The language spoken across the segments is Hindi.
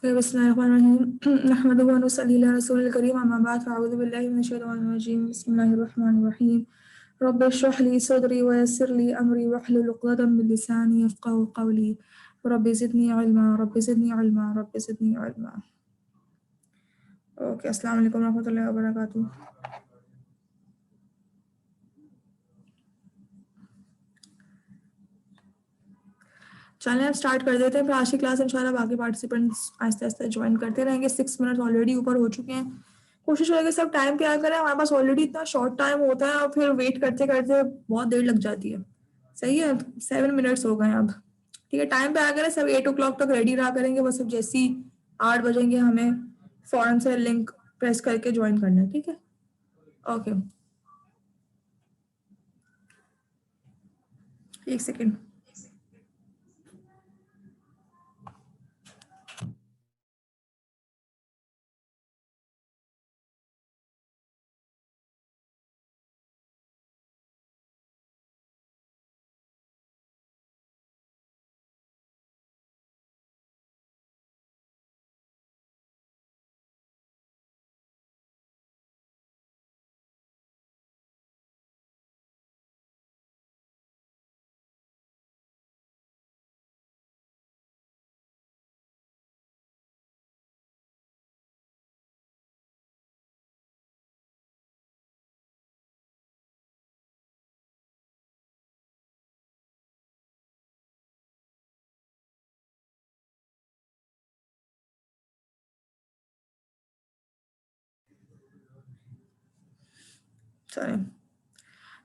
बिस्मिल्लाहिर्रहमानिर्रहीम नहमदुहु व नुसल्ली अला रसूलिल करीम अम्मा बाद फ़अऊज़ु बिल्लाहि मिनश शैतानिर रजीम बिस्मिल्लाहिर्रहमानिर्रहीम रब्बि इश्रह ली सदरी व यस्सिर ली अमरी वहलुल उक़दतम मिन लिसानी यफ़क़हू क़ौली रब्बि ज़िदनी इल्मा रब्बि ज़िदनी इल्मा रब्बि ज़िदनी इल्मा। ओके, अस्सलाम वालेकुम रहमतुल्लाहि व बरकातुहू। चलें अब स्टार्ट कर देते हैं। फिर आज की क्लास इंशाल्लाह बाकी पार्टिसिपेंट्स आहिस्ते आहिस्ते ज्वाइन करते रहेंगे। 6 मिनट ऑलरेडी ऊपर हो चुके हैं। कोशिश रहेगी सब टाइम पे आ करें। हमारे पास ऑलरेडी इतना शॉर्ट टाइम होता है और फिर वेट करते करते बहुत देर लग जाती है। सही है, 7 मिनट्स हो गए अब। ठीक है, टाइम पे आ करें। सब 8 o'clock तक रेडी रहा करेंगे। बस अब जैसे ही 8 बजेंगे हमें फौरन से लिंक प्रेस करके ज्वाइन करना है। ठीक है, ओके, एक सेकेंड।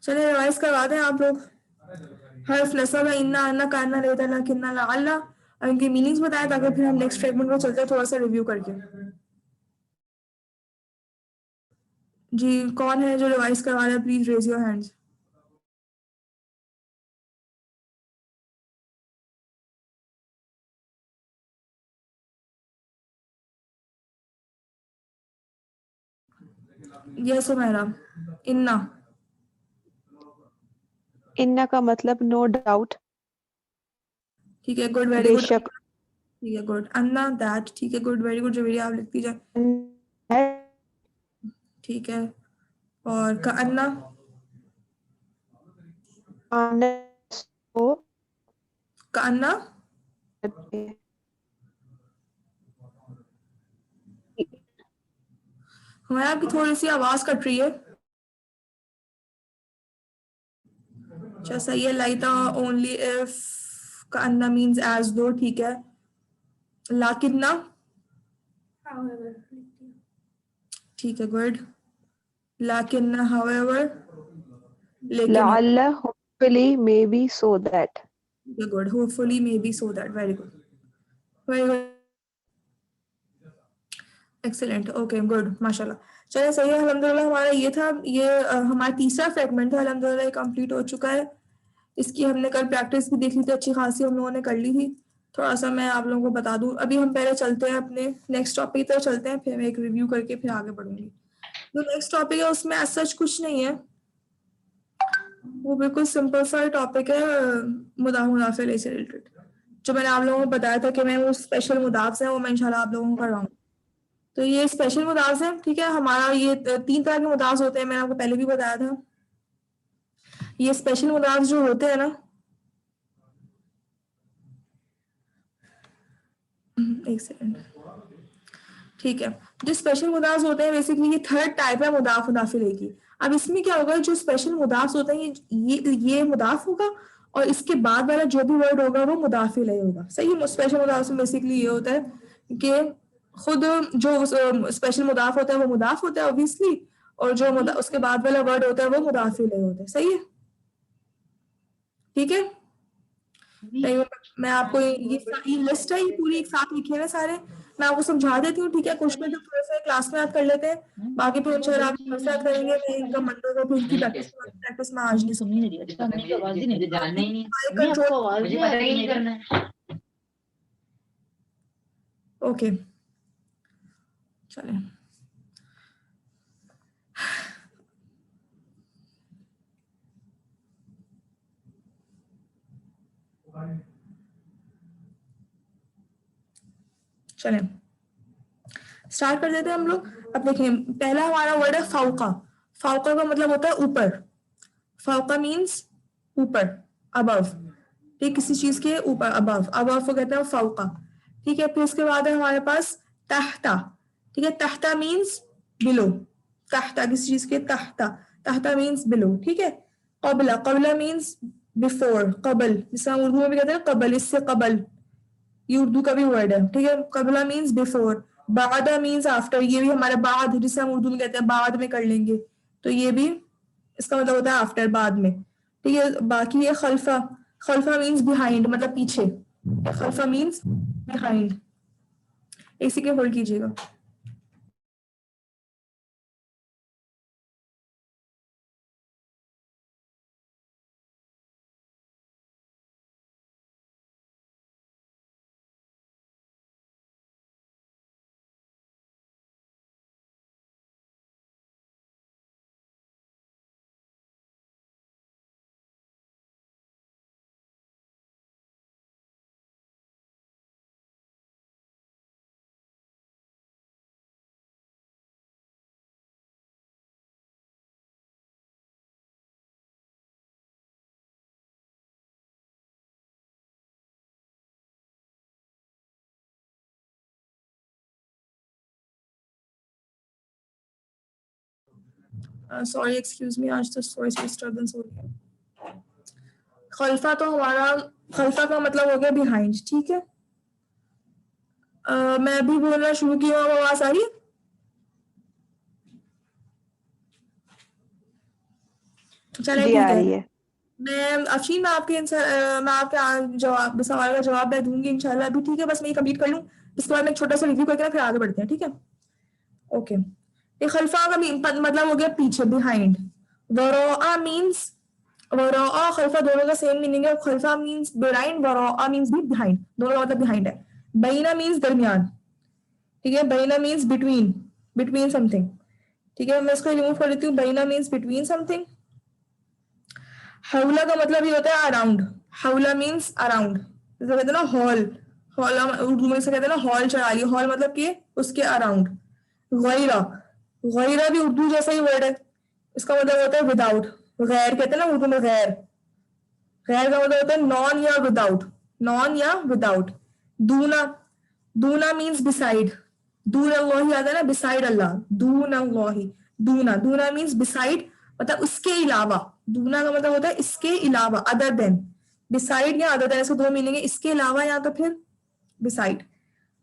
चलिए रिवाइज करवा दें आप लोग। हर्फ नसब है इन्ना अन्ना कान्ना लेता ना किन्ना लाअल्ला, और इनकी मीनिंग्स बताएं ताकि फिर हम नेक्स्ट फ्रेगमेंट को चलते हैं थोड़ा सा रिव्यू करके। जी, कौन है जो रिवाइज करवा रहा है? Please raise your hands. Yes मेरा इन्ना। इन्ना का मतलब नो डाउट। ठीक है, गुड, वेरी गुड। बेशक। ठीक है, गुड। Anna that. ठीक है, गुड, वेरी गुड। जवेरिया आप लिखती जाए। ठीक है, और का अन्ना का अन्ना। हमारे आपकी थोड़ी सी आवाज कट रही है। अच्छा, सही है। लाइता ओनली इफ का अन्ना मीन्स एज दो। ठीक है, लाकिन्ना। ठीक है, गुड। लाकिन्ना हाउएवर, लेकिन। लअल्ला hopefully maybe so that। Good, hopefully may be so that. Very good, very good, excellent. Okay, good, माशाल्लाह। चलिए सही है, अल्हम्दुलिल्लाह। हमारा ये था, ये हमारा तीसरा फ्रेगमेंट था। अल्हम्दुलिल्लाह कंप्लीट हो चुका है। इसकी हमने कल प्रैक्टिस भी देख ली थी, अच्छी खासी हम लोगों ने कर ली थी। थोड़ा सा मैं आप लोगों को बता दूं। अभी हम पहले चलते हैं अपने नेक्स्ट टॉपिक की तरफ चलते हैं, फिर मैं एक रिव्यू करके फिर आगे बढ़ूंगी। जो नेक्स्ट टॉपिक है उसमें ऐसा कुछ नहीं है, वो बिल्कुल सिंपल सा टॉपिक है, मुदाफे से रिलेटेड। जो मैंने आप लोगों को बताया था कि मैं वो स्पेशल मुदाफ है वो मैं इंशाल्लाह आप लोगों को करवाऊंगी। तो ये स्पेशल मुदाफ है। ठीक है, हमारा ये 3 तरह के मुदाफ होते हैं, मैंने आपको पहले भी बताया था। ये स्पेशल मुदाफ जो होते हैं ना, एक सेकंड। ठीक है, जो स्पेशल मुदाफ होते हैं बेसिकली ये थर्ड टाइप है मुदाफ मुदाफिले की। अब इसमें क्या होगा, जो स्पेशल मुदाफ होते हैं ये मुदाफ होगा और इसके बाद वाला जो भी वर्ड होगा वो मुदाफिल होगा। सही है, स्पेशल मुदाफ में बेसिकली ये होता है कि खुद जो स्पेशल मुदाफ होता है वो मुदाफ होता है ऑब्वियसली, और जो उसके बाद वाला वर्ड होता है वो मुदाफिल होता है। सही है, ठीक है। मैं आपको ये लिस्ट है, ये पूरी एक साथ लिखी है ना सारे, मैं आपको समझा देती हूँ। ठीक है, क्वेश्चन तो थोड़ा सा क्लास में याद कर लेते हैं, बाकी फिर इंशाल्लाह आप घर से याद करेंगे। मैं इनका मंडे को फिर इनकी प्रैक्टिस में आज नहीं सुननी। कंट्रोल ओके चले चले स्टार्ट कर देते हैं हम लोग। अब देखिए पहला हमारा वर्ड है फाउका। फाउका का मतलब होता है ऊपर। फाउका मीन्स ऊपर, अबव, ठीक, किसी चीज के ऊपर, अबव, अबव को कहते हैं फाउका। ठीक है, फिर उसके बाद है हमारे पास तहता। ठीक है, तहता मीन्स बिलो, तहता किसी चीज के, तहता, तहता मीन्स बिलो। ठीक है, कबला, कबला मीन्स बिफोर, कबल, जिसे हम उर्दू में भी कहते हैं कबल, इससे कबल, ये उर्दू का भी वर्ड है। ठीक है, कबला मीन्स बिफोर, बादा मीन्स आफ्टर, ये भी हमारा बाद, जिसे हम उर्दू में कहते हैं बाद में कर लेंगे, तो ये भी इसका मतलब होता है आफ्टर, बाद में। ठीक है, बाकी ये खल्फा, खल्फा मीन्स बिहाइंड, मतलब पीछे, खल्फा मीन्स बिहाइंड। इसी के होल्ड कीजिएगा। सॉरी एक्सक्यूज मी, आज तो थोड़ी सी डिस्टर्बेंस हो रही है। खल्फा तो हमारा, खल्फा का मतलब हो गया बिहाइंड। ठीक है, मैं अभी बोलना शुरू की हूँ, आवाज आ रही है? चले जी ठीक आ है, रही है। मैं अफशीन, मैं आपके मैं आपके जवाब, सवाल का जवाब मैं दूंगी इंशाल्लाह अभी। ठीक है, बस मैं कंप्लीट कर लूँ, इसके बाद मैं एक छोटा सा रिव्यू करके ना फिर आगे बढ़ते हैं। ठीक है, ओके। ये खल्फा का मतलब हो गया पीछे, बिहाइंड। वरोआ मीन्स, वरोआ खल्फा दोनों का सेम मीनिंग है। खल्फा मीन्स बिहाइंड, वरोआ मीन्स भी बिहाइंड, दोनों का मतलब बिहाइंड है। बैना मीन्स दरमियान। ठीक है, बैना मीन्स बिटवीन, बिटवीन समथिंग। ठीक है, मैं इसको रिमूव कर देती हूँ, बैना मीन्स बिटवीन समथिंग। हौला का मतलब ये होता है अराउंड, हौला मीन्स अराउंड, जैसे कहते हैं ना हॉल, हॉल उर्दू में से कहते हैं ना हॉल चढ़ा लिया, हॉल मतलब कि उसके अराउंड। गैरा, गैरा भी उर्दू जैसा ही वर्ड है, इसका मतलब होता है विदाउट। गैर कहते हैं ना उर्दू में, गैर, गैर का मतलब होता है नॉन या विदाउट, नॉन या विदाउट। दूना, दूना मीन्स बिसाइड, दून अल्लाह आता है ना, बिसाइड अल्लाह, दून अल्लाह, दूना, दूना मीन्स बिसाइड, मतलब उसके अलावा। दूना का मतलब होता है इसके अलावा, अदर देन। बिसाइड या अदर देन, इसको दो मीनिंग है, इसके अलावा या तो फिर बिसाइड।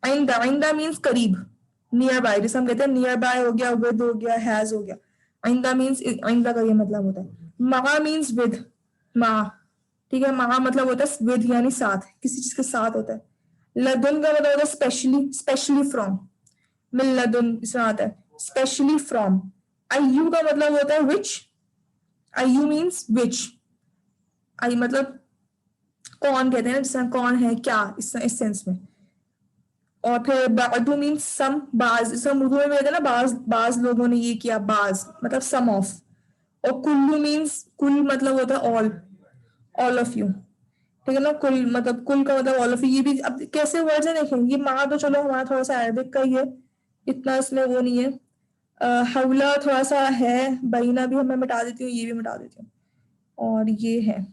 आइंदा, आइंदा मीन्स करीब, नियर बाय, जैसे हम कहते हैं नियर बाय हो गया, विद हो गया, हैज हो गया। आइंदा मीन्स, आइंदा का ये मतलब होता है। मा मीन्स विद, मा। ठीक है, मा मतलब होता है विद, यानी साथ, किसी चीज के साथ होता है। लदुन का मतलब होता है स्पेशली, स्पेशली फ्रॉम, मिल लदुन इसमें आता है, स्पेशली फ्रॉम। अयू का मतलब होता है विच, अयू मीन्स विच, आई मतलब कौन कहते हैं, जैसे कौन है, क्या, इस सेंस में। और फिर बादू मीन्स सम, बाज, जैसे उर्दू में कहते हैं ना बाज, बाज लोगों ने ये किया, बाज मतलब सम ऑफ। और कुल्लू मीन्स, कुल मतलब होता है ऑल, ऑल ऑफ यू। ठीक है ना, कुल मतलब, कुल का मतलब ऑल ऑफ यू। ये भी अब कैसे वर्ड्स है देखें, ये माँ तो चलो हमारा थोड़ा सा अरबिक का ही है, इतना इसमें वो नहीं है। हौला थोड़ा सा है, बैना भी मैं मिटा देती हूँ, ये भी मिटा देती हूँ, और ये है।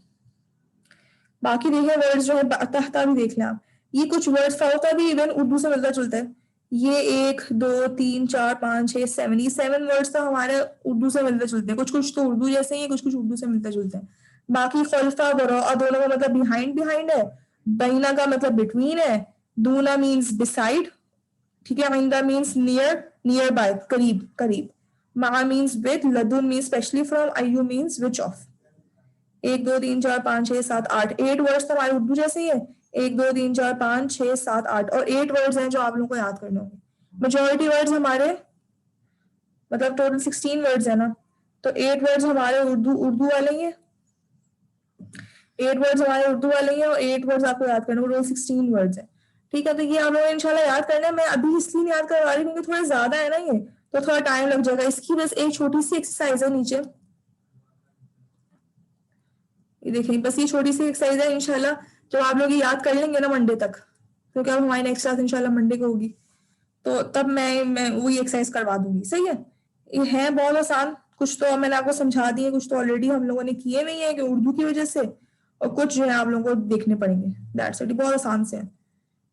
बाकी देखिए वर्ड्स जो है, तहता भी देख लें आप, ये कुछ वर्ड्स फौका भी इवन उर्दू से मिलता जुलता है। ये 1 2 3 4 5 6 7, ये 7 वर्ड्स तो हमारे उर्दू से मिलते जुलते हैं, कुछ कुछ तो उर्दू जैसे ही, कुछ कुछ उर्दू से मिलते जुलते हैं। बाकी खल्फा बरा दोनों का मतलब बिहाइंड, बिहाइंड है। बैना का मतलब बिटवीन है। दूना मीन्स बिसाइड। ठीक है, आइंदा मीन्स नियर, नियर बाय, करीब, करीब। मा मीन्स विद, लदुन मीन्स स्पेशली फ्रॉम, अयू मीन्स विच ऑफ। 1 2 3 4 5 6 7 8, 8 वर्ड्स तो हमारे उर्दू जैसे ही है। 1 2 3 4 5 6 7 8, और 8 वर्ड्स हैं जो आप लोगों को याद करने होंगे। मेजोरिटी वर्ड्स हमारे, मतलब टोटल 16 वर्ड्स है ना, तो 8 वर्ड्स हमारे उर्दू, उर्दू वाले ही हैं, 8 वर्ड्स हमारे उर्दू वाले ही हैं, और 8 वर्ड्स आपको याद करने, टोटल 16 वर्ड्स है। ठीक है, तो ये आप लोगों ने इंशाल्लाह याद करना है। मैं अभी इसलिए नहीं याद करवा रही क्योंकि थोड़ा ज्यादा है ना ये, तो थोड़ा टाइम लग जाएगा। इसकी बस एक छोटी सी एक्सरसाइज है नीचे, ये देखिए, बस ये छोटी सी एक्सरसाइज है। इंशाल्लाह जब आप लोग ये याद कर लेंगे ना मंडे तक, क्योंकि अब हमारी नेक्स्ट क्लास इंशाल्लाह मंडे को होगी, तो तब मैं वही एक्सरसाइज करवा दूंगी। सही है, ये है बहुत आसान। कुछ तो मैंने आपको समझा दिए, कुछ तो ऑलरेडी हम लोगों ने किए हुए हैं कि उर्दू की वजह से, और कुछ जो है आप लोगों को देखने पड़ेंगे। दैट्स इट, बहुत आसान से है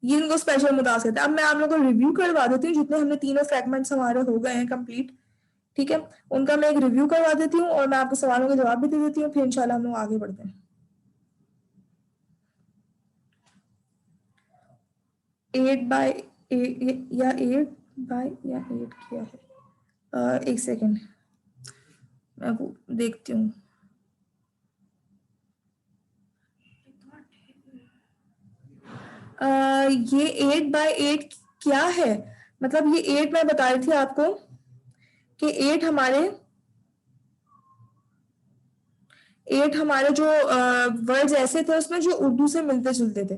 ये। इनको स्पेशल मुदास कहते हैं। अब मैं आप लोगों को रिव्यू करवा देती हूँ, जितने हमने तीनों फ्रेगमेंट्स हमारे हो गए हैं कंप्लीट, ठीक है, उनका मैं एक रिव्यू करवा देती हूँ और मैं आपको सवालों के जवाब भी दे देती हूँ, फिर इंशाल्लाह हम लोग आगे बढ़ते हैं। 8 या 8 क्या है? एक सेकेंड, मैं वो देखती हूँ। ये 8 बाय 8 क्या है? मतलब ये 8 मैं बता रही थी आपको कि 8 हमारे जो वर्ड्स ऐसे थे उसमें जो उर्दू से मिलते जुलते थे,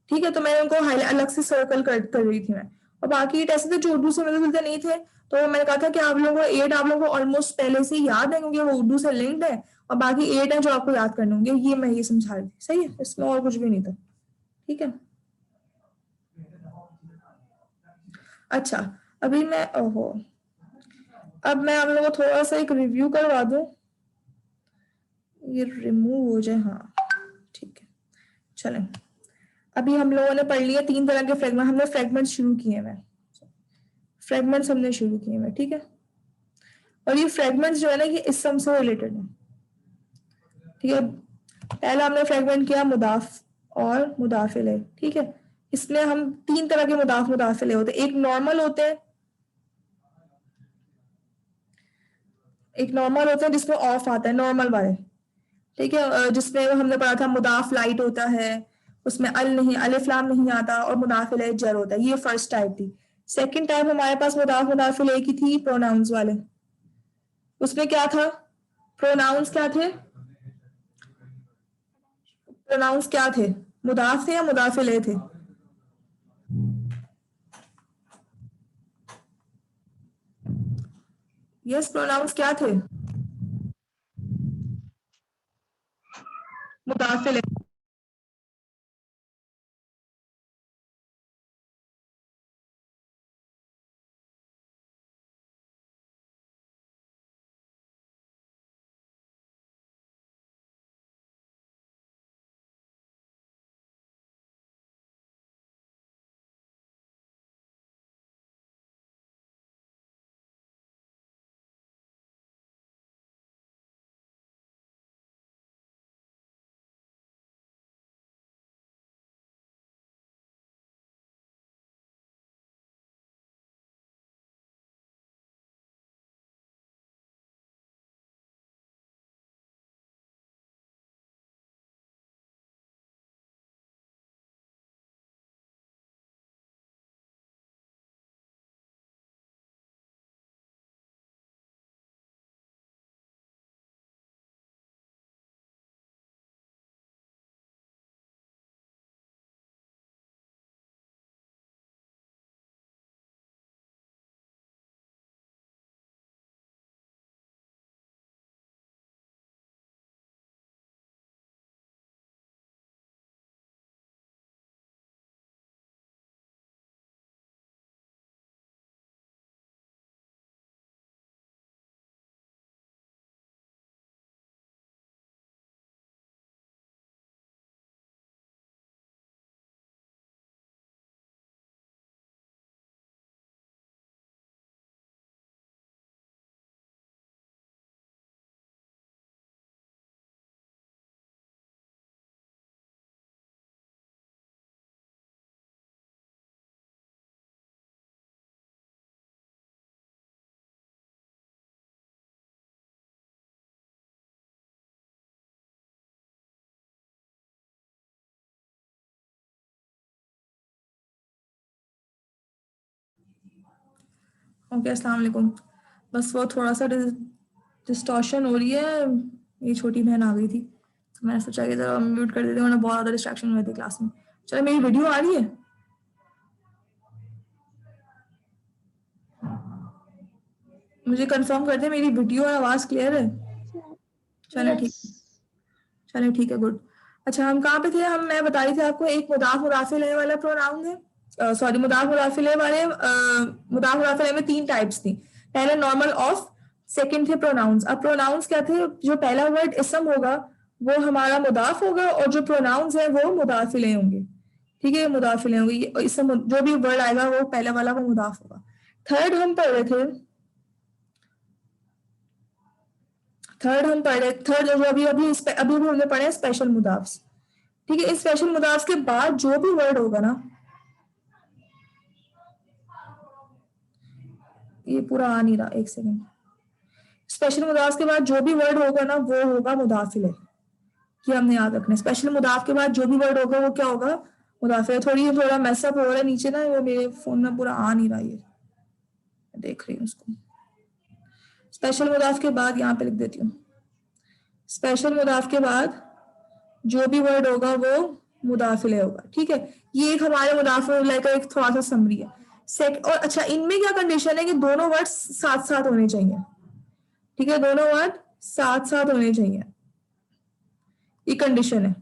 ठीक है, तो मैंने उनको अलग से सर्कल कर रही थी मैं। और बाकी 8 ऐसे थे जो उर्दू से मिलते जुलते नहीं थे, तो मैंने कहा था कि आप लोगों को 8 आप लोगों को ऑलमोस्ट पहले से याद है क्योंकि वो उर्दू से लिंक्ड है, और बाकी 8 है जो आपको याद करने होंगे। ये मैं ये समझा रही थी, सही है, इसमें और कुछ भी नहीं था, ठीक है। अच्छा, अभी मैं ओहो, अब मैं आप लोगों को थोड़ा सा एक रिव्यू करवा दूं, ये रिमूव हो जाए, हाँ ठीक है। चलें, अभी हम लोगों ने पढ़ लिया 3 तरह के फ्रेगमेंट, हमने फ्रेगमेंट शुरू किए हैं, फ्रेगमेंट्स हमने शुरू किए हैं, ठीक है। और ये फ्रेगमेंट्स जो है ना ये इसम से रिलेटेड है, ठीक है। पहला हमने फ्रेगमेंट किया मुदाफ और मुदाफिले, ठीक है। इसमें हम 3 तरह के मुदाफ मुदाफिले होते हैं। एक नॉर्मल होते हैं, एक नॉर्मल होते हैं जिसमें ऑफ आता है, नॉर्मल वाले, ठीक है, जिसमें हमने पढ़ा था मुदाफ लाइट होता है, उसमें अल नहीं, अलिफ लाम नहीं आता, और मुदाफिल जर होता है। ये फर्स्ट टाइप थी। सेकंड टाइप हमारे पास मुदाफ मुदाफिल की थी प्रोनाउंस वाले। उसमें क्या था? प्रोनाउंस क्या थे? प्रोनाउंस क्या थे? मुदाफ थे या मुदाफिल थे? यस, प्रोनाउंस क्या थे? मुदाफिल। ओके, अस्सलाम वालेकुम। बस वो थोड़ा सा डिस्टॉर्शन हो रही है, ये छोटी बहन आ गई थी, तो मैंने सोचा कि जरा म्यूट कर देते, वरना बहुत ज़्यादा डिस्ट्रैक्शन हो रही थी क्लास में। चलो, मेरी वीडियो आ रही है? मुझे कंफर्म कर दे मेरी वीडियो और आवाज क्लियर है? चलो ठीक, Yes. चलो ठीक है, गुड। अच्छा, हम कहाँ पे थे? मैं बता रही थी आपको एक मुदाफ मुदाफिल है वाला प्रोनाउन है, सॉरी, मुदाफ मुदाफिल वाले मुदाफ मुदाफिल में 3 टाइप्स थी। पहले नॉर्मल ऑफ, सेकंड थे प्रोनाउंस। अब प्रोनाउंस क्या थे? जो पहला वर्ड इसम होगा वो हमारा मुदाफ होगा, और जो प्रोनाउंस है वो मुदाफिले होंगे। ठीक है, मुदाफिले होंगे। इसम जो भी वर्ड आएगा वो पहला वाला वो मुदाफ होगा। थर्ड हम पढ़ रहे थे, थर्ड जो अभी अभी अभी भी हमने पढ़े स्पेशल मुदाफ्स। ठीक है, इस स्पेशल मुदाफ के बाद जो भी वर्ड होगा ना, ये पूरा आ नहीं रहा, एक सेकेंड। स्पेशल मुदाफ के बाद जो भी वर्ड होगा ना वो होगा मुदाफिले। ये हमने याद रखना है। स्पेशल मुदाफ के बाद जो भी वर्ड होगा वो क्या होगा? मुदाफिले। थोड़ा मैसअप हो रहा है नीचे ना, वो मेरे फोन में पूरा आ नहीं रहा, ये देख रही हूँ उसको। स्पेशल मुदाफ के बाद यहाँ पे लिख देती हूँ, स्पेशल मुदाफ के बाद जो भी वर्ड होगा वो मुदाफिले होगा। ठीक है, ये एक हमारे मुदाफिले का एक थोड़ा सा समरी है। और अच्छा, इनमें क्या कंडीशन है कि दोनों वर्ड साथ साथ होने चाहिए। ठीक है, दोनों वर्ड साथ साथ होने चाहिए, ये कंडीशन है।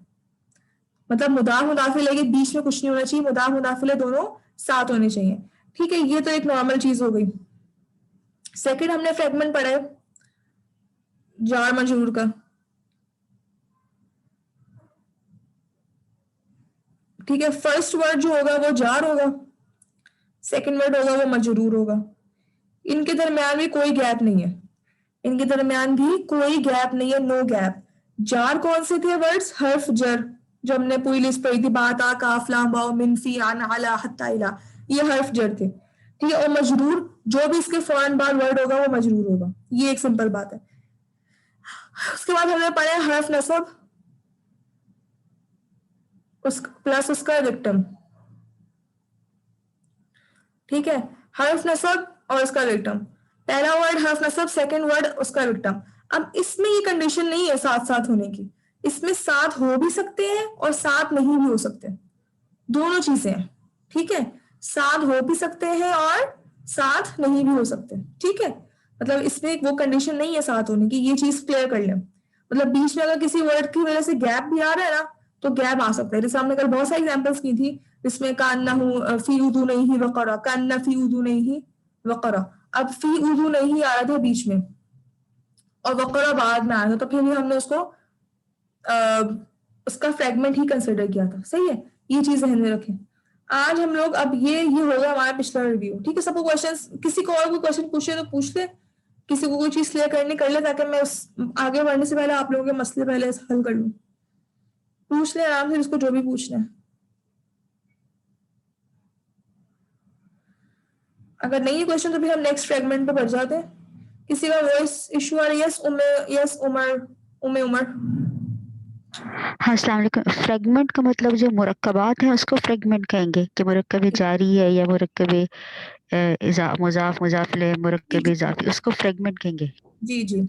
मतलब मुदाफ मुदाफिले के बीच में कुछ नहीं होना चाहिए, मुदाफ मुदाफिले दोनों साथ होने चाहिए। ठीक है, ये तो एक नॉर्मल चीज हो गई। सेकंड हमने फ्रेगमेंट पढ़ा है जार मजरूर का। ठीक है, फर्स्ट वर्ड जो होगा वो जार होगा, सेकंड वर्ड होगा वो मजरूर होगा। इनके दरमियान भी कोई गैप नहीं है, इनके दरमियान भी कोई गैप नहीं है, नो गैप। जार कौन से थे वर्ड्स? हर्फ जर, जो हमने पूरी लिस्ट पढ़ी थी, बाता, काफ, लाम, वाव, मिन, फी, आन, अला, हत्ता, इला, ये हर्फ जर थे। ठीक है, और मजरूर जो भी इसके फौरन बाद वर्ड होगा वो मजरूर होगा। ये एक सिंपल बात है। उसके बाद हमने पढ़ा हर्फ नसब प्लस उसका विक्टिम। ठीक है, हर्फ नसब और उसका विक्टिम। पहला वर्ड हर्फ नसब, सेकंड वर्ड उसका विक्टिम। अब इसमें ये कंडीशन नहीं है साथ साथ होने की, इसमें साथ हो भी सकते हैं और साथ नहीं भी हो सकते, दोनों चीजें हैं। ठीक है, साथ हो भी सकते हैं और साथ नहीं भी हो सकते। ठीक है, मतलब इसमें वो कंडीशन नहीं है साथ होने की, ये चीज क्लियर कर लें। मतलब बीच में अगर किसी वर्ड की वजह से गैप भी आ रहा है ना, तो गैप आ सकता है। जैसे हमने कल बहुत सारी एग्जाम्पल्स की थी, जिसमें कान्ना फी उदू नहीं ही वकरा, कान्ना फी उदू नहीं ही वकरा। अब फी उदू नहीं आ रहा था बीच में और वकरा बाद में आया था, तो फिर भी हमने उसको उसका फ्रेगमेंट ही कंसिडर किया था। सही है, ये चीज ध्यान में रखें। आज हम लोग अब ये होगा हमारा पिछला रिव्यू। ठीक है, सबको क्वेश्चंस, किसी को और कोई क्वेश्चन पूछे तो पूछ ले, किसी को कोई चीज क्लियर करनी कर ले, ताकि मैं उस आगे बढ़ने से पहले आप लोगों के मसले पहले हल कर लूं। पूछ ले आराम से जिसको जो भी पूछना है। अगर नहीं है क्वेश्चन तो फिर हम नेक्स्ट फ्रेगमेंट पे बढ़ जाते हैं। किसी का वॉइस इशू आ रही है? यस उमर, उमर। हाँ, अस्सलाम वालेकुम। फ्रेगमेंट का मतलब जो मुरक्कबात है उसको फ्रेगमेंट कहेंगे कि मुरक्कब जारी है या मुरक्कब मुजाफ मुजाफिले मुरक्कब इजाफी, उसको फ्रेगमेंट कहेंगे। जी जी,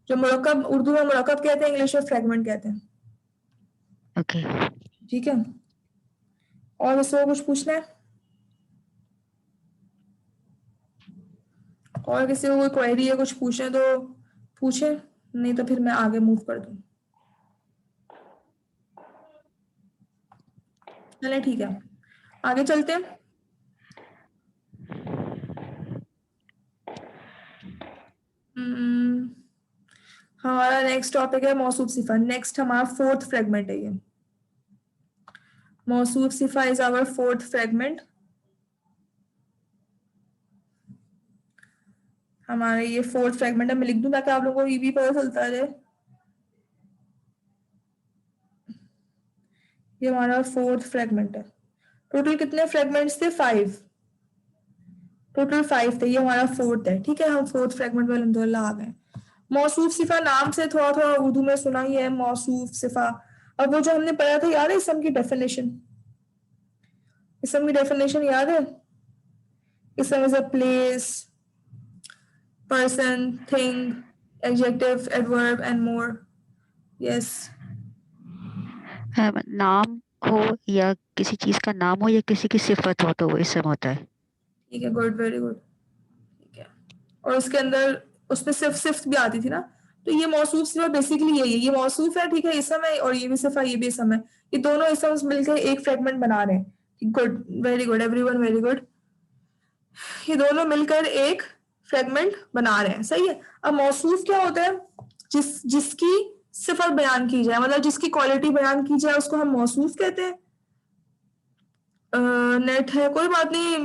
जो मुरक्कब उर्दू में मुरक्कब कहते हैं, इंग्लिश में फ्रेगमेंट कहते हैं। ओके, ठीक है, और किसी को कुछ पूछना है? और किसी को कोई क्वेरी है, कुछ पूछे तो पूछे, नहीं तो फिर मैं आगे मूव कर दूं। चले ठीक है, आगे चलते हैं। हमारा नेक्स्ट टॉपिक है मौसूफ सिफा। नेक्स्ट हमारा फोर्थ फ्रेगमेंट है ये। मौसूफ सिफा इज आवर फोर्थ फ्रेगमेंट। हमारे ये फोर्थ फ्रेगमेंट है, मैं लिख दूं ताकि आप लोगों को ये भी पता चलता है। ये हमारा फोर्थ फ्रेगमेंट है। टोटल कितने फ्रेगमेंट्स थे? 5। टोटल 5 थे, ये हमारा फोर्थ है। ठीक है, हम फोर्थ फ्रेगमेंट में अल्हम्दुलिल्लाह आ गए। मौसूफ सिफा नाम से थोड़ा थोड़ा उर्दू में सुना ही है, मौसूफ सिफा। अब वो जो हमने पढ़ा था याद है इसम की डेफिनेशन? इसम की डेफिनेशन याद है? इसम is a place, person, thing, adjective, adverb and more. Yes. नाम हो या किसी चीज का नाम हो या किसी की सिफत हो तो वो इसम होता है। ठीक है, गुड, वेरी गुड। ठीक है, और उसके अंदर उसमें सिफ्त भी आती थी ना, तो ये मौसूफ सिफा बेसिकली यही है, ये मौसूफ है, ठीक है, इसम है, और ये भी सिफा, ये भी इसम है, ये दोनों इसम मिलकर एक फ्रेगमेंट बना रहे हैं। Good, very good everyone, very good. ये दोनों मिलकर एक फ्रेगमेंट बना रहे हैं, सही है। अब मौसूफ क्या होता है? जिसकी सिफत बयान की जाए, मतलब जिसकी क्वालिटी बयान की जाए, उसको हम मौसूफ कहते हैं। नेट है, कोई बात नहीं।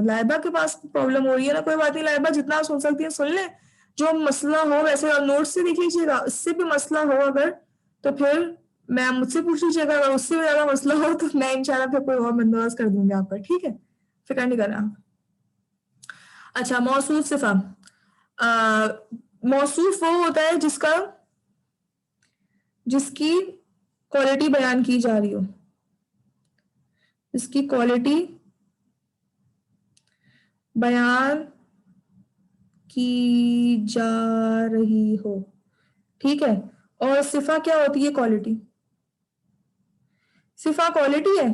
लाइबा के पास प्रॉब्लम हो रही है ना, कोई बात नहीं लाइबा, जितना आप सुन सकती है सुन ले। जो मसला हो वैसे आप नोट से देख लीजिएगा, इससे भी मसला हो अगर तो फिर मैं मुझसे पूछ लीजिएगा, अगर उससे भी ज्यादा मसला हो तो मैं इंशाल्लाह फिर कोई और बंदोबस्त कर दूंगी आपका, ठीक है, फिक्र नहीं करना। अच्छा, मौसूफ सिफा। मौसूफ वो होता है जिसकी क्वालिटी बयान की जा रही हो, इसकी क्वालिटी बयान की जा रही हो, ठीक है। और सिफा क्या होती है? क्वालिटी। सिफा क्वालिटी है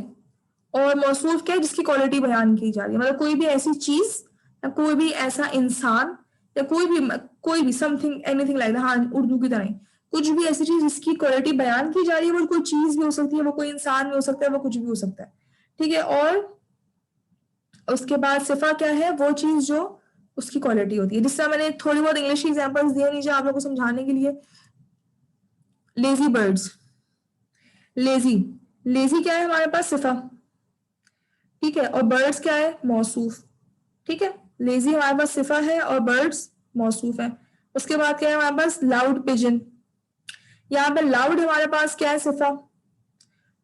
और मौसूफ क्या है? जिसकी क्वालिटी बयान की जा रही है, मतलब कोई भी ऐसी चीज या कोई भी ऐसा इंसान या कोई भी समथिंग एनीथिंग लाइक, हाँ उर्दू की तरह ही, कुछ भी ऐसी चीज जिसकी क्वालिटी बयान की जा रही है, वो कोई चीज भी हो सकती है, वो कोई इंसान भी हो सकता है, वो कुछ भी हो सकता है, ठीक है। और उसके बाद सिफा क्या है? वो चीज जो उसकी क्वालिटी होती है। जिससे मैंने थोड़ी बहुत इंग्लिश की एग्जांपल्स दिए नीचे आप लोगों को समझाने के लिए। लेजी बर्ड्स, लेजी क्या है हमारे पास? सिफा, ठीक है। और बर्ड्स क्या है? मौसूफ, ठीक है। लेजी हमारे पास सिफा है और बर्ड्स मौसूफ है। उसके बाद क्या है हमारे पास? Loud pigeon. यहाँ पे लाउड हमारे पास क्या है? सिफा,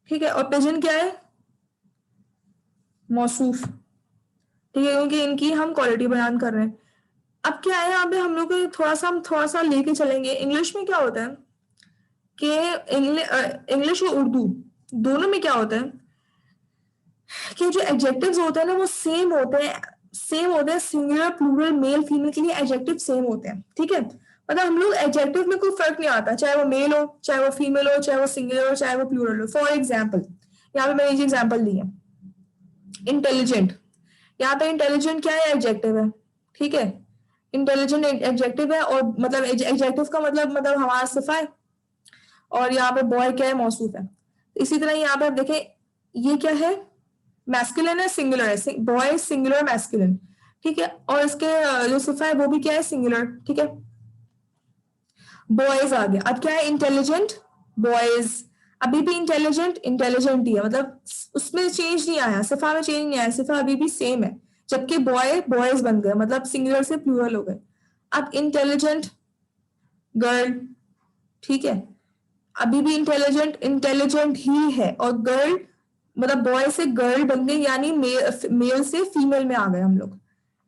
ठीक है। और पिजन क्या है? मौसूफ, ठीक है, क्योंकि इनकी हम क्वालिटी बयान कर रहे हैं। अब क्या है यहाँ पे हम लोग हम थोड़ा सा लेके चलेंगे। इंग्लिश में क्या होता है कि इंग्लिश और उर्दू दोनों में क्या होता है कि जो एडजेक्टिव्स होते हैं ना वो सेम होते हैं, सिंगुलर प्लूरल मेल फीमेल के लिए एडजेक्टिव सेम होते हैं, ठीक है। मतलब हम लोग एडजेक्टिव में कोई फर्क नहीं आता, चाहे वो मेल हो, चाहे वो फीमेल हो, चाहे वो सिंगुलर हो, चाहे वो प्लूरल हो। फॉर एग्जाम्पल यहाँ पे मैंने एग्जाम्पल दी है, इंटेलिजेंट। यहाँ पे इंटेलिजेंट क्या है? एडजेक्टिव है, ठीक है। इंटेलिजेंट एडजेक्टिव है और मतलब एडजेक्टिव का मतलब हमारा सिफा है। और यहाँ पे बॉय क्या है? मौसूफ है। इसी तरह यहाँ पे आप देखें, ये क्या है? मैस्कुलिन है, सिंगुलर है, बॉय सिंगुलर मैस्कुलिन, ठीक है। और इसके जो सिफा है वो भी क्या है? सिंगुलर, ठीक है। बॉयज आ गया। अब क्या है? इंटेलिजेंट बॉयज, अभी भी इंटेलिजेंट ही है, मतलब उसमें चेंज नहीं आया, सिफा में चेंज नहीं आया, सिफा अभी भी सेम है। जबकि बॉय बॉयज बन गए, मतलब सिंगुलर से प्लूरल हो गए। अब इंटेलिजेंट गर्ल, ठीक है, अभी भी इंटेलिजेंट ही है, और गर्ल मतलब बॉय से गर्ल बन गई, यानी मेल से फीमेल में आ गए हम लोग,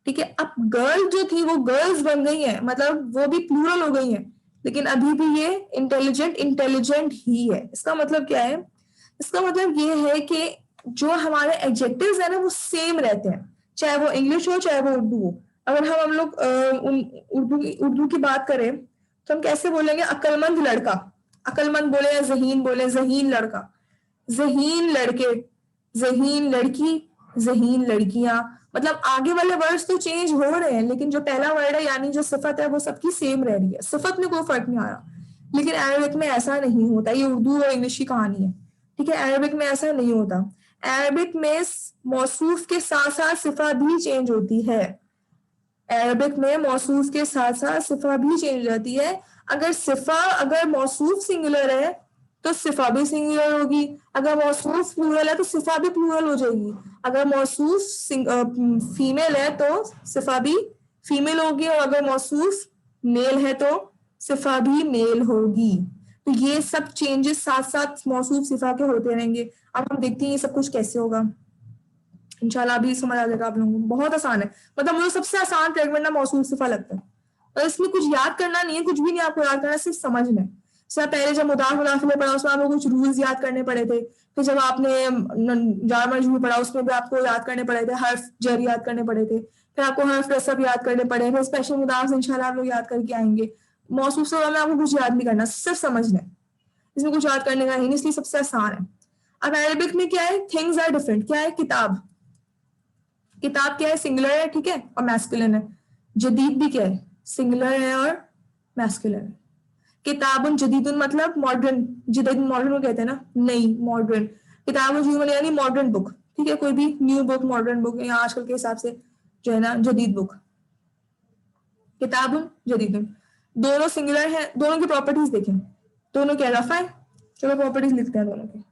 ठीक है। अब गर्ल जो थी वो गर्ल्स बन गई है, मतलब वो भी प्लूरल हो गई है, लेकिन अभी भी ये इंटेलिजेंट ही है। इसका मतलब क्या है? इसका मतलब ये है कि जो हमारे एडजेक्टिव्स है ना वो सेम रहते हैं, चाहे वो इंग्लिश हो चाहे वो उर्दू हो। अगर हम लोग उर्दू की बात करें तो हम कैसे बोलेंगे? अक्लमंद लड़का, अक्लमंद बोले या जहीन बोले? जहीन लड़का, जहीन लड़के, जहीन लड़की, जहीन लड़कियां। मतलब आगे वाले वर्ड्स तो चेंज हो रहे हैं, लेकिन जो पहला वर्ड है यानी जो सिफत है वो सबकी सेम रह रही है, सिफत में कोई फर्क नहीं आ रहा। लेकिन अरबिक में ऐसा नहीं होता, ये उर्दू और इंग्लिश की कहानी है, ठीक है। अरबिक में ऐसा नहीं होता। अरबिक में मौसूफ के साथ साथ सिफा भी चेंज होती है। अरबिक में मौसूफ के साथ साथ सिफा भी चेंज हो जाती है। अगर मौसूफ सिंगुलर है तो सिफा भी सिंगुलर होगी, अगर मौसूफ प्लूरल है तो सिफा भी प्लूरल हो जाएगी, अगर मौसूफ फीमेल है तो सिफा भी फीमेल होगी, और अगर मौसूफ मेल है तो सिफा भी मेल होगी। तो ये सब चेंजेस साथ साथ मौसूफ सिफा के होते रहेंगे। अब हम देखते हैं ये सब कुछ कैसे होगा, इंशाल्लाह अभी समझ आ जाएगा आप लोगों को। बहुत आसान है, मतलब मुझे सबसे आसान फ्रेगमेंट ना मौसूफ सिफा लगता है, और इसमें कुछ याद करना नहीं है, कुछ भी नहीं आपको याद करना, सिर्फ समझना है। सर पहले जब मुदाफ मुदाफिले पढ़ा उसमें आपको कुछ रूल्स याद करने पड़े थे, फिर जब आपने जार मजरूर पढ़ा उसमें भी आपको याद करने पड़े थे, हर्फ जर याद करने पड़े थे, फिर आपको हर्फ रसब याद करने पड़े, फिर स्पेशल मुदाफ इंशाल्लाह आप लोग याद करके आएंगे। मौसूफ सिफा में आपको कुछ याद नहीं करना, सिर्फ समझना है, इसमें कुछ याद करने का ही नहीं, इसलिए सबसे आसान है। अब अरबिक में क्या है? Things are different. क्या है? किताब, किताब क्या है? सिंगुलर है, ठीक है, और मैस्कुलिन है। जदीद भी क्या है, सिंगुलर है और मैस्कुलिन है। किताबुन जदीदुन मतलब मॉडर्न, जदीद मॉडर्न को कहते हैं ना, नई मॉडर्न। किताबुन जदीदुन यानी मॉडर्न बुक, ठीक है, कोई भी न्यू बुक, मॉडर्न बुक, या आजकल के हिसाब से जो है ना जदीद बुक। किताबुन जदीदुन दोनों सिंगुलर है, दोनों की प्रॉपर्टीज देखें, दोनों क्या रफा है। चलो प्रॉपर्टीज लिखते हैं दोनों की।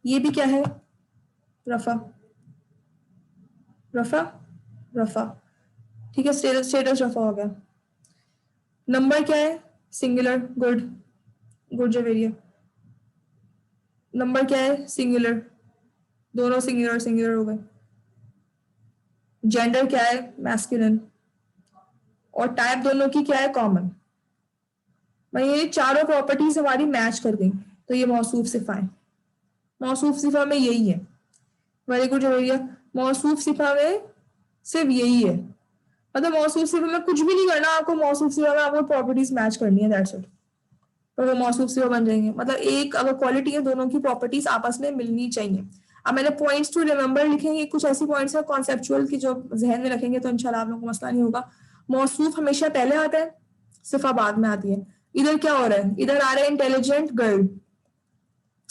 ये भी क्या है, रफा, रफा, रफा, ठीक है, स्टेटस रफा हो गया। नंबर क्या है, सिंगुलर, गुड, गुड जो वेरिएबल। नंबर क्या है, सिंगुलर, दोनों सिंगुलर सिंगुलर हो गए। जेंडर क्या है, मैस्कुलिन, और टाइप दोनों की क्या है, कॉमन। भाई ये चारों प्रॉपर्टीज हमारी मैच कर गई, तो ये मौसूफ सिफा है। मौसूफ सिफा में यही है। वेरी गुड भैया, मौसूफ सिफा में सिर्फ यही है। मतलब मौसूफ सिफा में कुछ भी नहीं करना आपको, मौसूफ सिफा में आपको प्रॉपर्टीज मैच करनी है, दैट्स इट, तो वो मौसूफ सिफा बन जाएंगे। मतलब एक अगर क्वालिटी है, दोनों की प्रॉपर्टीज आपस में मिलनी चाहिए। अब मैंने पॉइंट्स टू रिमेंबर लिखेंगे, कुछ ऐसी पॉइंट्स है कॉन्सेप्चुअल की जो जहन में रखेंगे तो इंशाल्लाह आप लोगों को मसला नहीं होगा। मौसूफ हमेशा पहले आता है, सिफा बाद में आती है। इधर क्या हो रहा है, इधर आ रहा है इंटेलिजेंट गर्ल,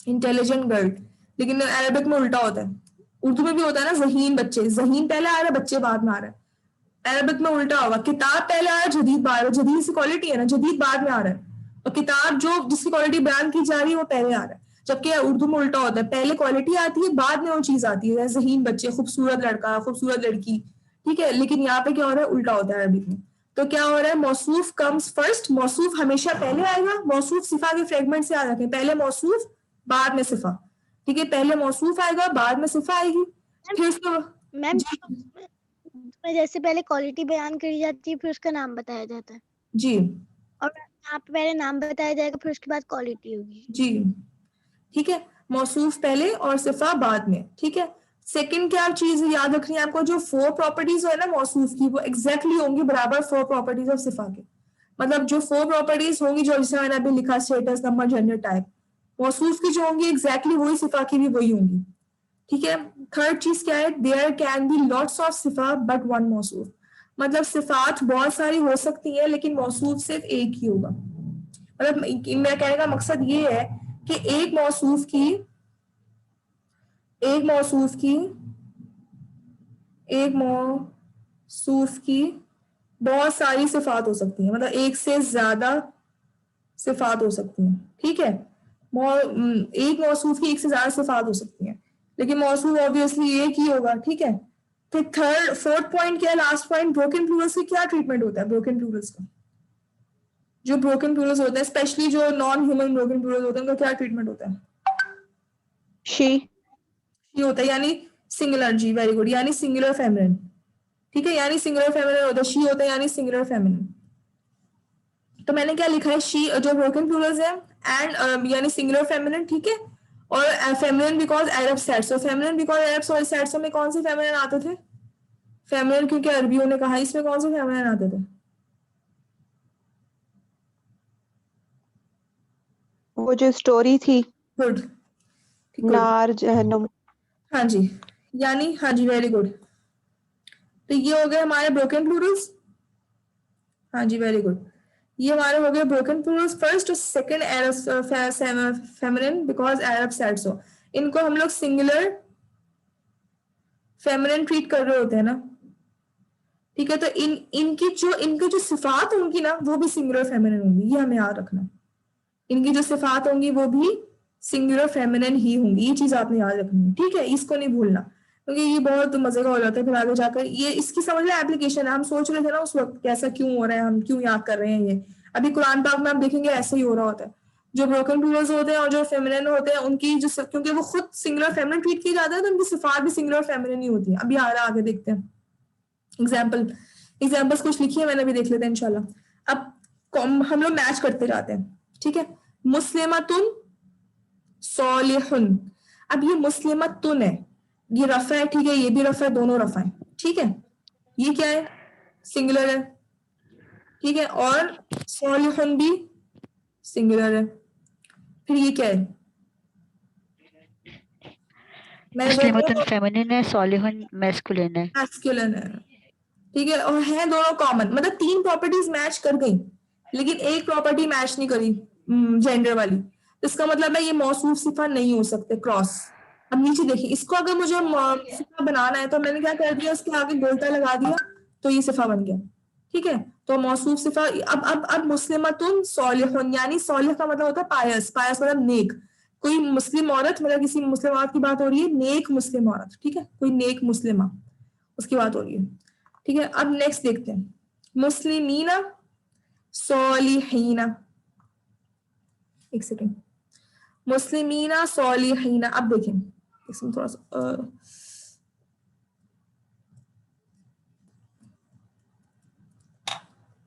इंटेलिजेंट गर्ल, लेकिन अरबिक में उल्टा होता है। उर्दू में भी होता है ना, जहीन बच्चे, जहीन पहले आ रहा है, बच्चे बाद में आ रहा है। अरबिक में उल्टा होगा, किताब पहले आ रहा है, जदीद बाद, जदीद से क्वालिटी है ना, जदीद बाद में आ रहा है, और किताब जो जिसकी क्वालिटी बयान की जा रही है वो पहले आ रहा है। जबकि उर्दू में उल्टा होता है, पहले क्वालिटी आती है, बाद में वो चीज आती है, जहीन बच्चे, खूबसूरत लड़का, खूबसूरत लड़की, ठीक है। लेकिन यहाँ पे क्या हो रहा है, उल्टा होता है अरबिक में। तो क्या हो रहा है, मौसूफ कम्स फर्स्ट, मौसूफ हमेशा पहले आएगा। मौसूफ सिफा के फ्रेगमेंट से याद रखें, पहले मौसूफ बाद में सिफा, ठीक है, पहले मौसूफ आएगा बाद में सिफा आएगी, फिर उसके मैम जी उसमें जैसे पहले क्वालिटी बयान करी जाती है, फिर उसका नाम बताया जाता है, जी और यहाँ पे पहले नाम बताया जाएगा, फिर उसके बाद क्वालिटी होगी। जी, ठीक है, मौसूफ पहले और सिफा बाद में, ठीक है। सेकंड क्या चीज याद रखनी है आपको, जो 4 प्रॉपर्टीज है ना मौसूफ की, वो एग्जैक्टली होंगी बराबर 4 प्रॉपर्टीज ऑफ सिफा के। मतलब जो 4 प्रॉपर्टीज होंगी, जो जैसे मैंने अभी लिखा, स्टेटस, नंबर, जेंडर, टाइप, मौसूफ की जो होंगी एग्जैक्टली वही सिफा की भी वही होंगी, ठीक है। थर्ड चीज क्या है, there can be lots of सिफा बट वन मौसूफ। मतलब सिफात बहुत सारी हो सकती है, लेकिन मौसूफ सिर्फ एक ही होगा। मतलब मेरा कहने का मकसद ये है कि एक मौसूफ की, एक मौसूफ की, एक मौसूफ की बहुत सारी सिफात हो सकती है, मतलब एक से ज्यादा सिफात हो सकती है, ठीक है। एक मौसूफ की एक से ज्यादा सिफात हो सकती है, लेकिन मौसूफ ऑब्वियसली एक ही होगा, ठीक है। फिर थर्ड, फोर्थ पॉइंट क्या है, लास्ट पॉइंट, ब्रोकन प्लूरल्स की क्या ट्रीटमेंट होता है। ब्रोकन प्लूरल्स का, जो ब्रोकन प्लूरल्स होते हैं, स्पेशली जो नॉन ह्यूमन ब्रोकन प्लूरल्स होते हैं, उनका क्या ट्रीटमेंट होता है। she, ये होता है यानी सिंगुलर, जी वेरी गुड, यानी सिंगुलर फेमिनिन, ठीक है, यानी सिंगुलर फेमिनिन होता है, शी होता है यानी सिंगुलर फेमिनिन। तो मैंने क्या लिखा है, शी जो ब्रोकन प्लूरल्स है, एंड यानी सिंगुलर फेमिनिन, ठीक है, और feminine because Arab sets, feminine because Arab sets में कौन से फेमिनिन आते थे, फेमिनिन क्योंकि अरबियों ने कहा, इसमें कौन से फेमिनिन आते थे। वो जो स्टोरी थी, गुड, नार जहन्नुम। हाँ जी, यानी हाँ जी वेरी गुड। तो ये हो गए हमारे ब्रोकन प्लूरल्स, हाँ जी वेरी गुड। ये हमारे हो गए broken Plurals first, second feminine because Arab said so. इनको हम लोग सिंगुलर फेमिनिन ट्रीट कर रहे होते हैं ना, ठीक है। तो इनकी जो सिफात होंगी ना, वो भी सिंगुलर फेमिनिन होंगी, ये हमें याद रखना। इनकी जो सिफात होंगी वो भी सिंगुलर फेमिनिन ही होंगी, ये चीज आपने याद रखनी है, ठीक है, इसको नहीं भूलना, क्योंकि ये बहुत मजे का हो जाता है फिर आगे जाकर। ये इसकी समझ लो एप्लीकेशन है, हम सोच रहे थे ना उस वक्त कैसा क्यों हो रहा है, हम क्यों याद कर रहे हैं ये। अभी कुरान पाक में आप देखेंगे ऐसे ही हो रहा होता है। जो ब्रोकन प्लूरल्स होते हैं और जो फेमिनिन होते हैं, उनकी जो, क्योंकि वो खुद सिंगुलर फेमिनिन ट्रीट किए जाते हैं, तो उनकी सिफात भी सिंगुलर फेमिनिन ही होती है। अभी आ रहा आगे देखते हैं एग्जाम्पल्स कुछ लिखी है मैंने, भी देख लेते हैं इंशाल्लाह। अब हम लोग मैच करते जाते हैं, ठीक है। मुस्लिमतुन सॉलिहुन, अब ये मुस्लिमतुन है, ये रफा है, ठीक है, ये भी रफा है, दोनों रफा है, ठीक है। ये क्या है, सिंगुलर है, ठीक है, और सॉलिहुन भी सिंगुलर है। फिर ये क्या है, मैं मुस्लिमतुन फेमिनिन है, सॉलिहुन मैस्कुलिन है। मैस्कुलिन है, ठीक है, और है दोनों कॉमन, मतलब 3 प्रॉपर्टीज मैच कर गई लेकिन एक प्रॉपर्टी मैच नहीं करी जेंडर वाली, तो इसका मतलब है ये मौसूफ सिफा नहीं हो सकते क्रॉस। अब नीचे देखिए, इसको अगर मुझे सिफा बनाना है तो मैंने क्या कर दिया, उसके आगे गोल्टा लगा दिया तो ये सिफा बन गया। ठीक है, तो मौसूफ सिफा अब मुस्लिमतुन सॉलिहुन, यानी सॉलिह का मतलब होता है पायस, पायस मतलब नेक। कोई मुस्लिम औरत, मतलब किसी मुस्लिम औरत की बात हो रही है, नेक मुस्लिम औरत, ठीक है, कोई नेक मुस्लिमा, उसकी बात हो रही है। ठीक है, अब नेक्स्ट देखते हैं, मुस्लिमीना सॉलिहीना, एक सेकेंड, मुस्लिमीना सॉलिहीना। अब देखें इसमें थोड़ा सा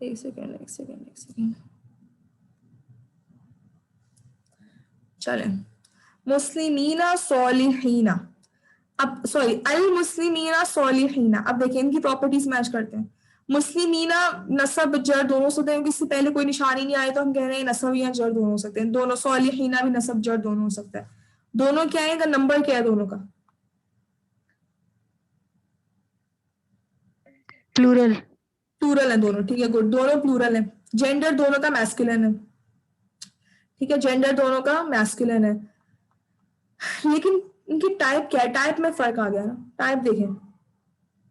एक सेकेंड चले, मुस्लिमीना सॉलिहीना, अब सॉरी अल मुस्लिमीना सॉलिहीना। अब देखिए इनकी प्रॉपर्टीज मैच करते हैं। मुस्लिमीना नसब जर दोनों से होते हैं, इससे पहले कोई निशानी नहीं आए तो हम कह रहे हैं नसब या जर दोनों हो सकते हैं, दोनों। सॉलिहीना भी नसब जर दोनों हो सकता है। दोनों क्या है, नंबर क्या है दोनों का? प्लूरल। प्लूरल है दोनों, ठीक है, गुड, दोनों प्लूरल है। जेंडर दोनों का मैस्कुलिन है, ठीक है, जेंडर दोनों का मैस्कुलिन है, लेकिन इनकी टाइप क्या है, टाइप में फर्क आ गया ना। टाइप देखें,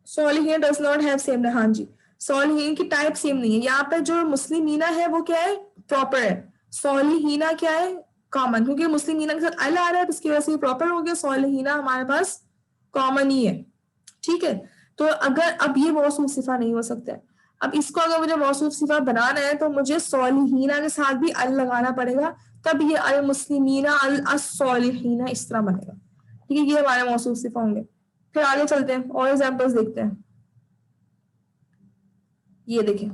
सॉलिहीन डज नॉट हैव सेम, हाँ जी, सॉलिहीन की टाइप सेम नहीं है। यहाँ पे जो मुस्लिमीना है वो क्या है, प्रॉपर है। सॉलिहीना क्या है, कॉमन, क्योंकि मुस्लिमीना के साथ अल आ रहा है तो इसकी वजह से प्रॉपर हो गया। सॉलिहीना हमारे पास कॉमन ही है, ठीक है। तो अगर अब ये मौसूफ सिफा नहीं हो सकता है, अब इसको अगर मुझे मौसूफ सिफा बनाना है तो मुझे सॉलिहीना के साथ भी अल लगाना पड़ेगा, तब ये अल मुस्लिमीना अल सॉलिहीना इस तरह बनेगा। ठीक है, ये हमारे मौसूफ सिफा होंगे। फिर आगे चलते हैं और एग्जांपल्स देखते हैं। ये देखें,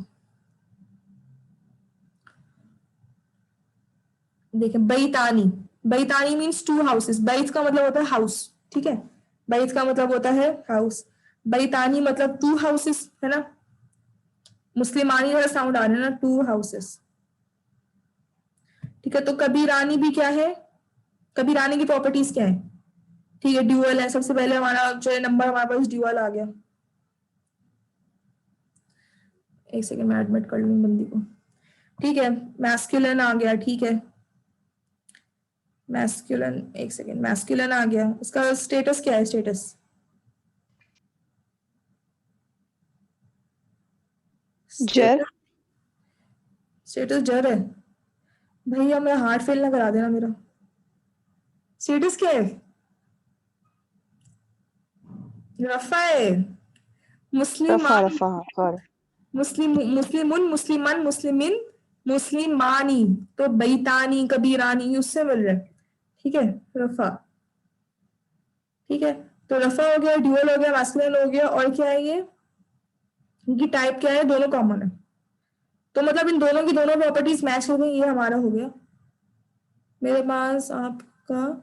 बैतानी, बैतानी मीन्स 2 हाउसेस। बैत का मतलब होता है हाउस, ठीक है, बैत का मतलब होता है हाउस। बैतानी मतलब 2 हाउसेस, है ना, मुस्लिमानी वाला साउंड आ रहा है ना, 2 हाउसेस। ठीक है, तो कबीरानी भी क्या है, कबीरानी की प्रॉपर्टीज क्या है? ठीक है, ड्यूअल है। सबसे पहले हमारा जो नंबर हमारे पास ड्यूअल आ गया। एक सेकंड मैं एडमिट कर लूँ बंदी को। ठीक है, मैस्कुलिन आ गया, ठीक है, मैस्कुलिन, एक सेकंड, मैस्कुलिन आ गया। उसका स्टेटस क्या है, स्टेटस जर। स्टेटस जर है। भैया मेरा हार्ट फेल ना करा देना मेरा। स्टेटस क्या है, रफा है। मुस्लिम, रफा रफा सॉरी। मुस्लिम, मुस्लिमुन, मुस्लिमन, मुस्लिमिन, मुस्लिमानी, तो बैतानी, कबीरानी उससे मिल रहा है। ठीक है, रफा, ठीक है, तो रफा हो गया, ड्यूअल हो गया, मैस्कुलिन हो गया, और क्या है ये, इनकी टाइप क्या है, दोनों कॉमन है। तो मतलब इन दोनों की दोनों प्रॉपर्टीज मैच हो गई, ये हमारा हो गया। मेरे पास आपका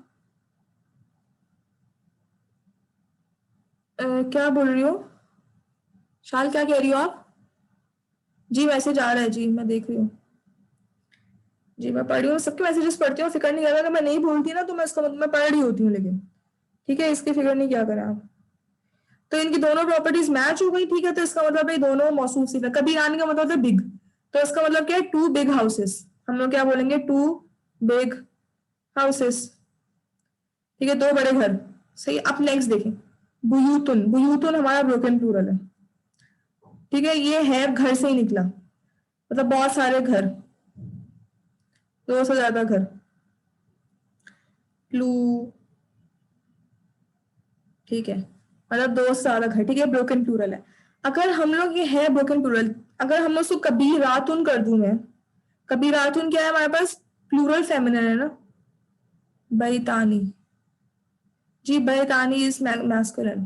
क्या बोल रही हो शाल, क्या कह रही हो आप? जी मैसेज आ रहा है जी, मैं देख रही हूँ जी, मैं पढ़ रही हूँ, सबके मैसेजेस पढ़ती हूँ, फिक्र नहीं करें, अगर मैं नहीं भूलती ना तो मैं इसका मतलब मैं पढ़ रही होती हूँ, लेकिन ठीक है, इसकी फिक्र नहीं क्या करें आप। तो इनकी दोनों प्रॉपर्टीज मैच हो गई, ठीक है, तो इसका मतलब है दोनों मौसूफ सिफा। कबीरानी का मतलब है बिग, तो इसका मतलब क्या है, 2 बिग हाउसेस, हम लोग क्या बोलेंगे, 2 बिग हाउसेस, ठीक है, 2 बड़े घर। सही, अब नेक्स्ट देखें, बुयूतुन, बुयूतुन हमारा ब्रोकन प्लूरल है, ठीक है, ये है घर से ही निकला, मतलब बहुत सारे घर, 2 से ज्यादा घर, प्लू, ठीक है, मतलब 2 से ज्यादा घर, ठीक है, ब्रोकन प्लूरल है। अगर हम लोग, ये है ब्रोकन प्लूरल, अगर हम लोग उसको कबीरातुन कर दूं मैं, कबीरातुन क्या है हमारे पास, प्लूरल फेमिनिन है ना, बैतानी, जी बैतानी इज मैस्कुलिन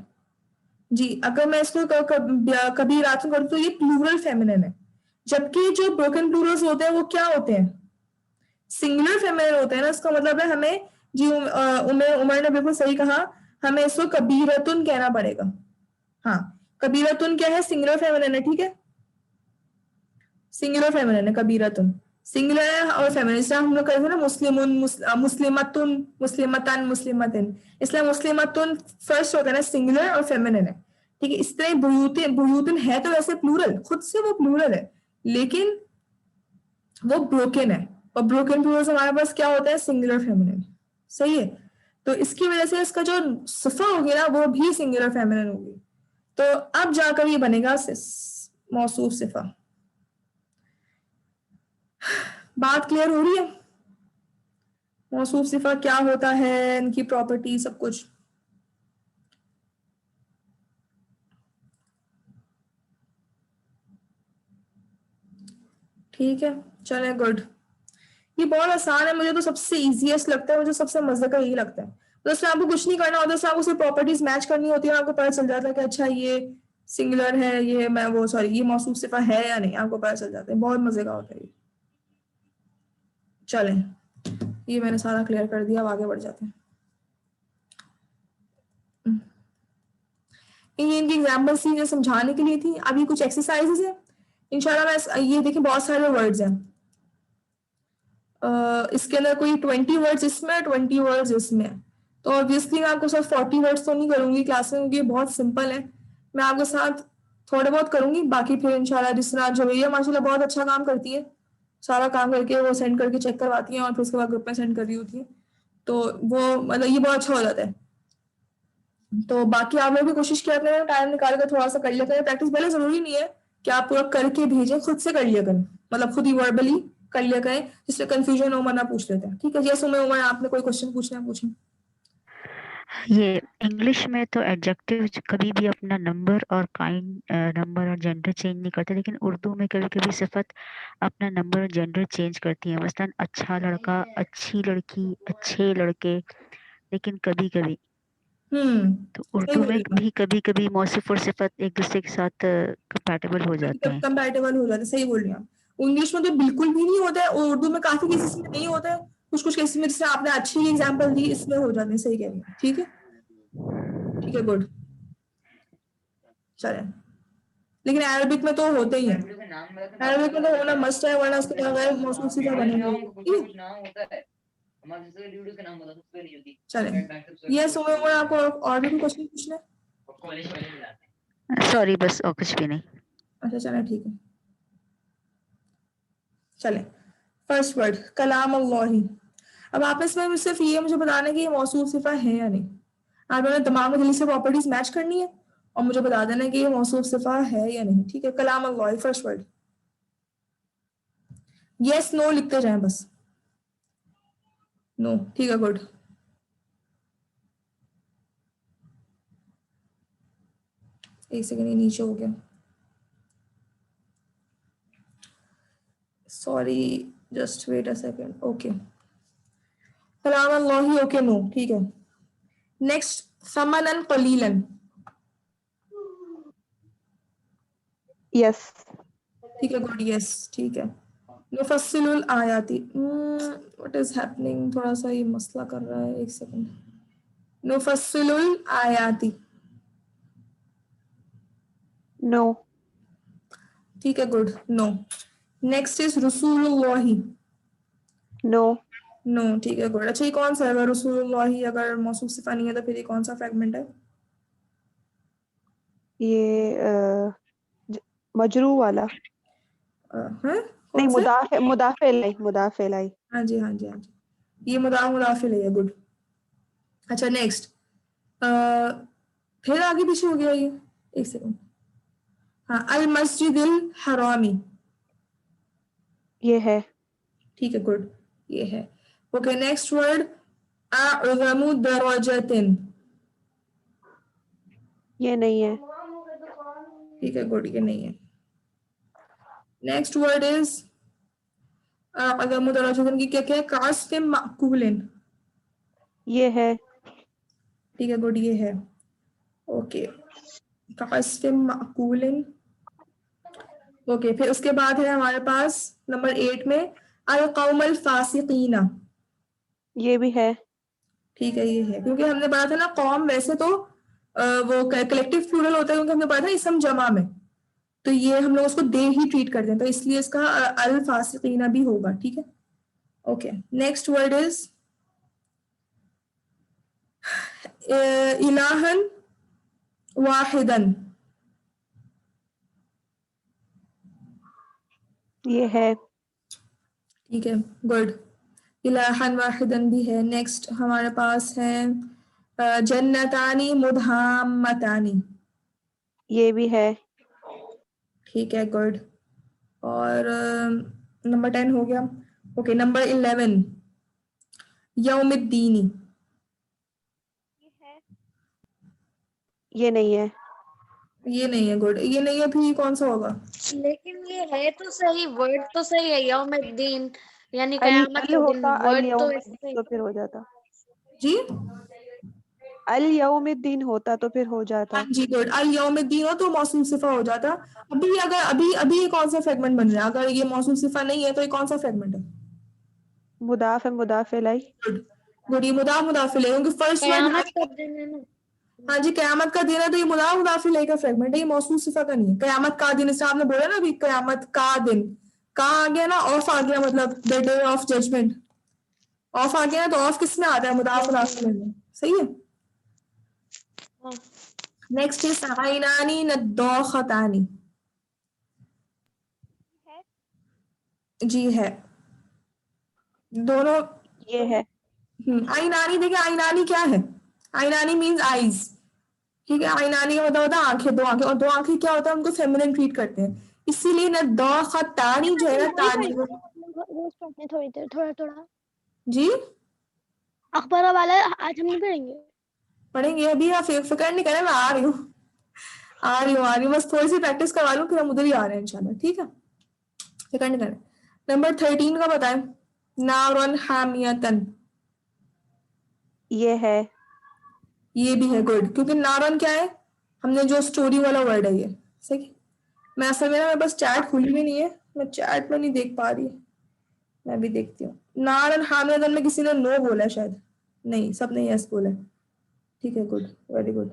जी। अगर मैं इसको कबीरातुन कर दूं तो ये प्लूरल फेमिनिन है, जबकि जो ब्रोकन प्लूरल्स होते हैं वो क्या होते हैं, सिंगुलर फेमिनिन होते हैं ना। इसका मतलब है हमें जी, उमर ने बिल्कुल सही कहा, हमें इसको कबीरतुन कहना पड़ेगा। हाँ, कबीरतुन क्या है, सिंगुलर फेमिनिन है, ठीक है, सिंगुलर फेमिनिन है कबीरतुन, सिंगुलर है और फेमिनिन। इसलिए हम लोग कहते हैं ना मुस्लिमुन, मुस्लिमतुन, मुस्लिमतन, मुस्लिमतिन, इसलिए मुस्लिमतुन फर्स्ट होता है ना, सिंगुलर और फेमिनिन है, ठीक है, इस तरह बुयूतिन, बुयूतिन है तो वैसे प्लूरल, खुद से वो प्लूरल है, लेकिन वो ब्रोकन है, और ब्रोकन प्लूरल से हमारे पास क्या होता है, सिंगुलर फेमिनिन। सही है, तो इसकी वजह से इसका जो सिफा होगी ना वो भी सिंगुलर फेमिनिन होगी। तो अब जाकर ये बनेगा मौसूफ सिफा। बात क्लियर हो रही है? मौसूफ सिफा क्या होता है, इनकी प्रॉपर्टी, सब कुछ। ठीक है, चले, गुड। ये बहुत आसान है, मुझे तो सबसे इजीएस्ट लगता है, मुझे सबसे मजे का यही लगता है। तो इसमें आपको कुछ नहीं करना होता, इसमें आपको सिर्फ प्रॉपर्टीज मैच करनी होती है, आपको पता चल जाता है कि अच्छा ये सिंगुलर है, ये मैं वो सॉरी ये मौसूफ सिफा है या नहीं, आपको पता चल जाता है। बहुत मजे का होता है ये। चलें, ये मैंने सारा क्लियर कर दिया, अब आगे बढ़ जाते हैं। ये इनकी एग्जाम्पल्स थी जो समझाने के लिए थी। अभी कुछ एक्सरसाइजेस है इंशाल्लाह। मैं ये देखिए बहुत सारे वर्ड्स हैं, इसके अंदर कोई 20 वर्ड्स इसमें, 20 वर्ड्स इसमें। तो ऑब्वियसली मैं आपके साथ 40 वर्ड्स तो नहीं करूंगी क्लास में, क्योंकि बहुत सिंपल है। मैं आपके साथ थोड़े बहुत करूंगी, बाकी फिर इंशाल्लाह जिस तरह जो भैया माशाल्लाह बहुत अच्छा काम करती है, सारा काम करके वो सेंड करके चेक करवाती हैं और फिर उसके बाद ग्रुप में सेंड कर रही होती है, तो वो मतलब ये बहुत अच्छा हो जाता है। तो बाकी आप लोग भी कोशिश किया करें, टाइम निकाल कर थोड़ा सा कर लिया करें प्रैक्टिस। पहले जरूरी नहीं है कि आप पूरा करके भेजें, खुद से कर लिया करें, मतलब खुद ही वर्बली कर लिया करें, जिससे कंफ्यूजन हो, वरना पूछ लेते हैं। ठीक है, जैसे उमर आपने कोई क्वेश्चन पूछना है पूछें। ये इंग्लिश में तो एडजेक्टिव कभी भी अपना नंबर और काइंड, नंबर और जेंडर चेंज नहीं करते, लेकिन उर्दू में कभी कभी सिफत अपना नंबर और जेंडर चेंज करती है। मसलन अच्छा लड़का, अच्छी लड़की, अच्छे लड़के। लेकिन कभी कभी तो सही उर्दू बोल में रही हूँ, भी कभी कभी मौसिफ और सिफत एक दूसरे के साथ कंपैटिबल हो जाते हैं। कंपैटिबल हो जाते हैं। सही बोल रही हैं आप। इंग्लिश में तो बिल्कुल भी नहीं होता है, और उर्दू में काफी केसेस में नहीं होता है, कुछ कुछ केसेस में, जैसे आपने अच्छी एग्जाम्पल दी, इसमें हो जाते हैं। सही कह रही हैं, ठीक है, ठीक है, गुड। चलें, लेकिन अरबिक में तो होते ही है, अरबिक में तो होना मस्ट है, वरना उसके बगैर मौसूफ सिफा बनेंगे नहीं। चलें, ये सुबह उमर आपको और भी कोई क्वेश्चन पूछना है? सॉरी, बस और कुछ भी नहीं। अच्छा चलें, ठीक है। चलें, फर्स्ट वर्ड कलाम अल्लाही। अब आप इसमें सिर्फ ये मुझे बताना है कि ये मौसूफ सिफा है या नहीं। आप लोगों ने दिमाग में जल्दी से प्रॉपर्टीज मैच करनी है और मुझे बता देना है कि ये मौसूफ सिफा है या नहीं। ठीक है, कलाम अल्लाही, फर्स्ट वर्ड। यस नो लिखते जाएं बस। नो, ठीक है, गुड। एक सेकंड, ये नीचे हो गया, sorry, just wait a second. Okay, कलाम अल्लाही, ओके, नो, ठीक है। नेक्स्ट, समनन कलीलन। यस। ठीक है, गुड, यस, ठीक है। मुफस्सिलुल आयाती, व्हाट इज हैपनिंग, थोड़ा सा ये मसला कर रहा है, एक सेकंड। मुफस्सिलुल आयाती, नो। ठीक है, गुड, नो। नेक्स्ट इज रसूलुल्लाही, नो। नो, ठीक है, गुड। अच्छा, ये कौन सा है? अगर रसूलुल्लाही अगर मौसूफ सिफा नहीं है तो फिर ये कौन सा फ्रेगमेंट है? ये मजरू वाला। है नहीं, कौन सा? मुदाफे लाई, मुदाफे लाई। हाँ जी, हाँ जी, हाँ जी, ये मुदाफिल है, गुड। अच्छा, नेक्स्ट, फिर आगे पीछे हो गया ये, एक सेकंड। हाँ, अल मस्जिदिल हरामी, ये है। ठीक है, गुड, ये है। ओके, नेक्स्ट वर्ड, अअज़मु दरजतिन, ये नहीं है। ठीक है, गुड, ये नहीं है। नेक्स्ट वर्ड इज अअज़मु दरजतिन की क्या क्या है? कास्फिम माकुलिन, ये है। ठीक है, गुड, ये है। ओके, कास्फिम माकुलिन। ओके, फिर उसके बाद है हमारे पास नंबर 8 में अल कौमल फासिकीना, ये भी है। ठीक है, ये है, क्योंकि हमने पढ़ा था ना कौम वैसे तो वो कलेक्टिव प्लूरल होता है, क्योंकि हमने पढ़ा था इसम जमा में, तो ये हम लोग उसको दे ही ट्रीट करते हैं, तो इसलिए इसका अल फासिकीना भी होगा। ठीक है, ओके। नेक्स्ट वर्ड इज इलाहन वाहिदन, ये है। ठीक है, गुड। इलाहन वाहिदन भी है। नेक्स्ट हमारे पास है जन्नतानी मुदहाम्मतानी। ये भी है। ठीक है, गुड। और नंबर 10 हो गया। Okay, number 11 यौमिद्दीनी। ये नहीं है। ये नहीं है, गुड। ये नहीं है, फिर ये कौन सा होगा? लेकिन ये है तो सही, वर्ड तो सही है, यौमुद्दीन यानी अल कयामत अल का दिन, होता अल वर्ड तो यौमिद्दीन ऐसे तो फिर हो जाता। जी अल यौमिद्दीन होता तो फिर हो जाता। हाँ जी, गुड। अल यौमिद्दीन हो तो मौसूल सिफा हो जाता। अभी अगर अभी अभी ये कौन सा फ्रेगमेंट बन रहा है? अगर ये मौसूल सिफा नहीं है तो ये कौन सा फ्रेगमेंट है? मुदाफ है, मुदाफ इलैह। Good, good. ये मुदाफिल है क्योंकि फर्स्ट वर्ड कयामत का दिन है ना। हाँ जी, कयामत का दिन है तो ये मुदाफिल है का फ्रेगमेंट है, ये मौसूल सिफा का नहीं है। कयामत का दिन, इससे आपने बोला ना अभी, कयामत का दिन। का आ गया ना, ऑफ आ गया, मतलब द डे ऑफ जजमेंट। ऑफ आ गया ना, तो ऑफ किस में आता है? मुदाफिल में। सही है। हाँ। Next is आइनानी नद्दौखतानी। जी है, दोनों। ये है। आइनानी, देखिए आइनानी क्या है? आइनानी मीन्स आईज। ठीक है, आइनानी का मतलब होता है आंखें, दो आंखें। और दो आंखें क्या होता है? उनको फेमिनिन ट्रीट करते हैं, इसीलिए ना दौखतानी जो है ना, तानी। रोज पढ़ते हैं थोड़ी देर, थोड़ा थोड़ा। जी अखबार वाला आज हम नहीं पढ़ेंगे। पढ़ेंगे अभी, आप फिक्र नहीं करें, मैं आ रही हूँ, आ रही हूँ, बस थोड़ी सी प्रैक्टिस करवा लूँ, फिर हम उधर ही आ रहे हैं इंशाल्लाह। ठीक है, फिक्र नहीं करें। नंबर 13 का बताएं। नारन हामियतन। ये है। ये भी है, गुड। क्योंकि नारन क्या है? हमने जो स्टोरी वाला वर्ड है ये। सही है। मैं असल में ना, मेरे पास चैट खुली भी नहीं है, मैं चैट में नहीं देख पा रही। मैं भी देखती हूँ। नारन हामियतन में किसी ने नो बोला है शायद। नहीं, सब ने यस बोला है। ठीक है, गुड, वेरी गुड।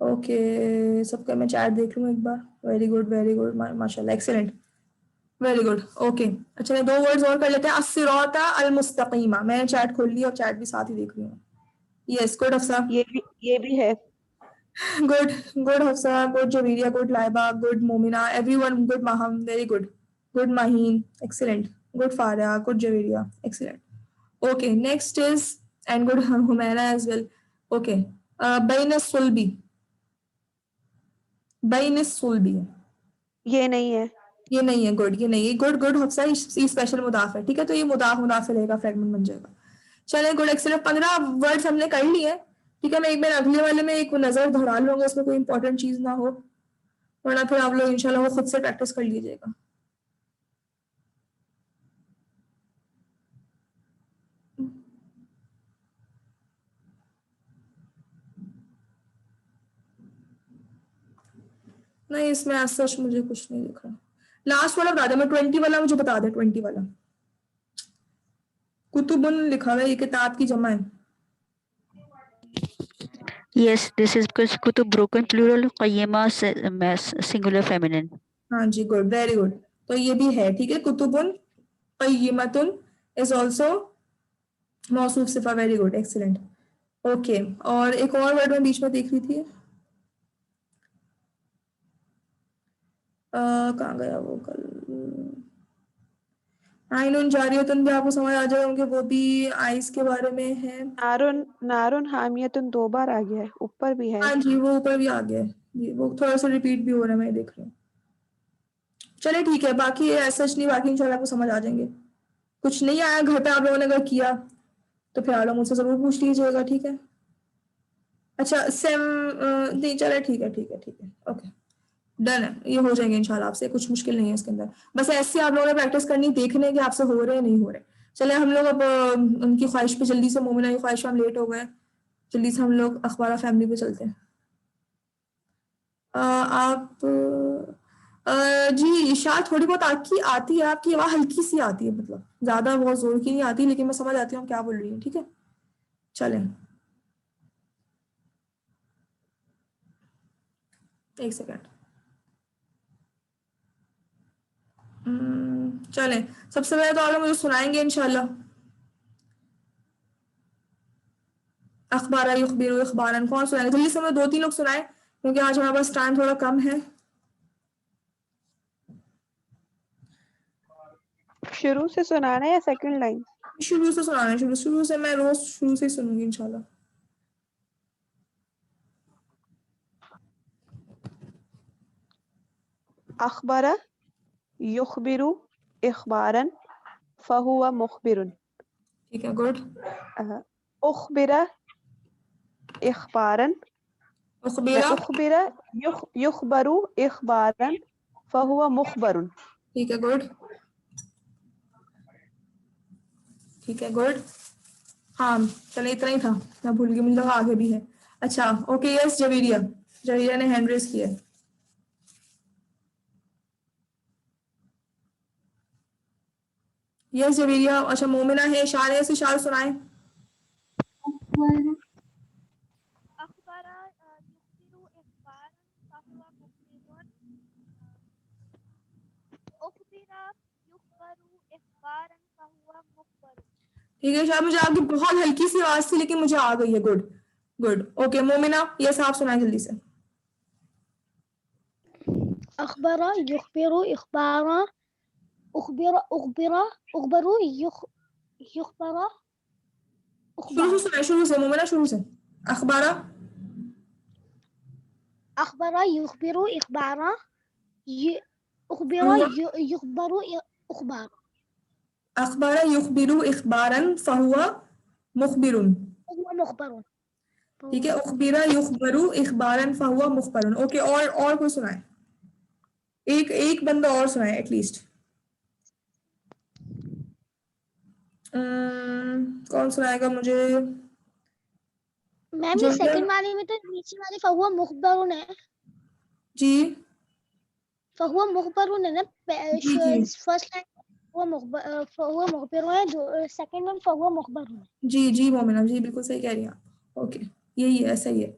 ओके, सबका मैं चैट देख लूँ एक बार। वेरी गुड, वेरी गुड, माशाल्लाह, एक्सीलेंट, वेरी गुड। ओके, अच्छा, दो वर्ड्स और कर लेते हैं। अस्सिराता अल मुस्तकीमा। मैंने चैट खोल लिया और चैट भी साथ ही देख रही हूँ। Yes, good Afsa. ये भी है। Good, good Hafsa, good Javeria, good Laiba, good Momina, everyone, good Maham, very good. Good Maheen, excellent. Good Faria, good Javeria, excellent. Okay, next is and good Humaira as well. Okay, बैन सुल्बी। बैन सुल्बी, ये नहीं है। ये नहीं है, गुड। ये नहीं है, गुड, गुड हफ्सा। ये स्पेशल मुदाफ है, ठीक है, तो ये मुदाफ रहेगा, फ्रेगमेंट बन जाएगा। चले, गुड, एक्सीलेंट। 15 वर्ड्स हमने कर लिए। ठीक है, मैं एक बार अगले वाले में एक नजर दोहरा लूंगा, उसमें कोई इंपॉर्टेंट चीज ना हो, वरना फिर आप लोग इंशाल्लाह वो खुद से प्रैक्टिस कर लीजिएगा। नहीं, इसमें आज सच मुझे कुछ नहीं दिख रहा। लास्ट वाला बता दे, मैं 20 वाला मुझे बता दे, 20 वाला। कुतुबुन लिखा हुआ है, ये किताब की जमा है। Yes, this is because kutub broken plural, qayyima singular feminine. हाँ जी, गुड, वेरी गुड। तो ये भी है, ठीक है। कुतुबुन क़य्यिमतुन इज ऑल्सो मौसूफ सिफा, वेरी गुड, एक्सीलेंट। ओके, और एक और वर्ड मैं बीच में देख रही थी, कहाँ गया वो? कल आइनुन जारियतुन भी आपको समझ आ जाएगा, क्योंकि वो भी आइस के बारे में है। नारुन नारुन हामियतुन 2 बार आ गया है, ऊपर भी है। हाँ जी, वो ऊपर भी आ गया है जी, वो थोड़ा सा रिपीट भी हो रहा है, मैं देख रही हूँ। चले, ठीक है, बाकी ऐसा नहीं, बाकी इंशाल्लाह आपको समझ आ जाएंगे। कुछ नहीं आया घर पे आप लोगों ने अगर किया तो फिर आप लोग मुझसे जरूर पूछ लीजिएगा, ठीक है। अच्छा, सेम नहीं, चले, ठीक है, ठीक है, ठीक है, ओके, डन है। ये हो जाएंगे इंशाल्लाह आपसे, कुछ मुश्किल नहीं है इसके अंदर। बस ऐसे आप लोगों ने प्रैक्टिस करनी, देखने कि आपसे हो रहे हैं नहीं हो रहे। चले, हम लोग अब उनकी ख्वाहिश पे जल्दी से, मोमिना की ख्वाहिश पे हम लेट हो गए, जल्दी से हम लोग अखबारा फैमिली पे चलते हैं। आप जी इशार थोड़ी बहुत आती है, आपकी आवाज़ हल्की सी आती है, मतलब ज्यादा बहुत जोर की नहीं आती, लेकिन मैं समझ आती हूँ क्या बोल रही हूँ, ठीक है। चलें, एक सेकेंड। चलें, सबसे पहले तो आप लोग मुझे सुनाएंगे इंशाल्लाह। अखबारा युखबिरु इखबारन, कौन सुनाएंगे? जल्दी से मैं 2-3 लोग सुनाए, क्योंकि आज हमारे पास टाइम थोड़ा कम है। शुरू से सुनाना है या सेकंड लाइन? शुरू से सुनाना है, शुरू से, मैं रोज शुरू से ही सुनूंगी इंशाल्लाह। अखबार युखबिरु इखबारन फहुवा मुखबिरुन। ठीक है, गुड। उखबिरा इखबारन उखबीरा, उखबिरा युखबरु इखबारन फहुवा मुखबरुन। ठीक है, गुड। ठीक है, गुड। हाँ चलो इतना ही था, मैं भूल गई, मुझे लगा आगे भी है। अच्छा ओके, यस जवेरिया, जवेरिया ने हैंड रेस किया है। यस जवेरिया। अच्छा मोमिना है, इशार है, इशार सुनाए। अखबारा युखबिरु इखबारन फहुवा मुखबिरुन उखबिरा युखबरु इखबारन फहुवा मुखबरुन। ठीक है शायद मुझे आगे बहुत हल्की सी आवाज थी लेकिन मुझे आ गई है। Good good. Okay Momina, yes आप सुनाए जल्दी से। अखबार युखबिरु इखबारा उखबरू युखबरा शुरू से सुनाए, शुरू से मोमिना, शुरू से। अखबारा अखबार युखबिरु इखबारा युखबरू इखबार अखबारा युखबिरु इखबारन फहुवा मुखबिरुन। मुखबरुन। ठीक है, उखबिरा युखबरु इखबारन फहुवा मुखबरुन। ओके, और कोई सुनाए, एक बंदा और सुनाए एटलीस्ट। कौन सुनाएगा मुझे? मैम ये सेकंड वाले में तो नीचे वाले फहुआ मुखबरुन है। जी फहुआ मुखबरुन है ना, जी जी फर्स्ट लाइन फहुआ मुखबरुन है, जो सेकंड में फहुआ मुखबरुन है। जी जी मोमिना जी, बिल्कुल सही कह रही हैं आप। ओके, यही है, सही है।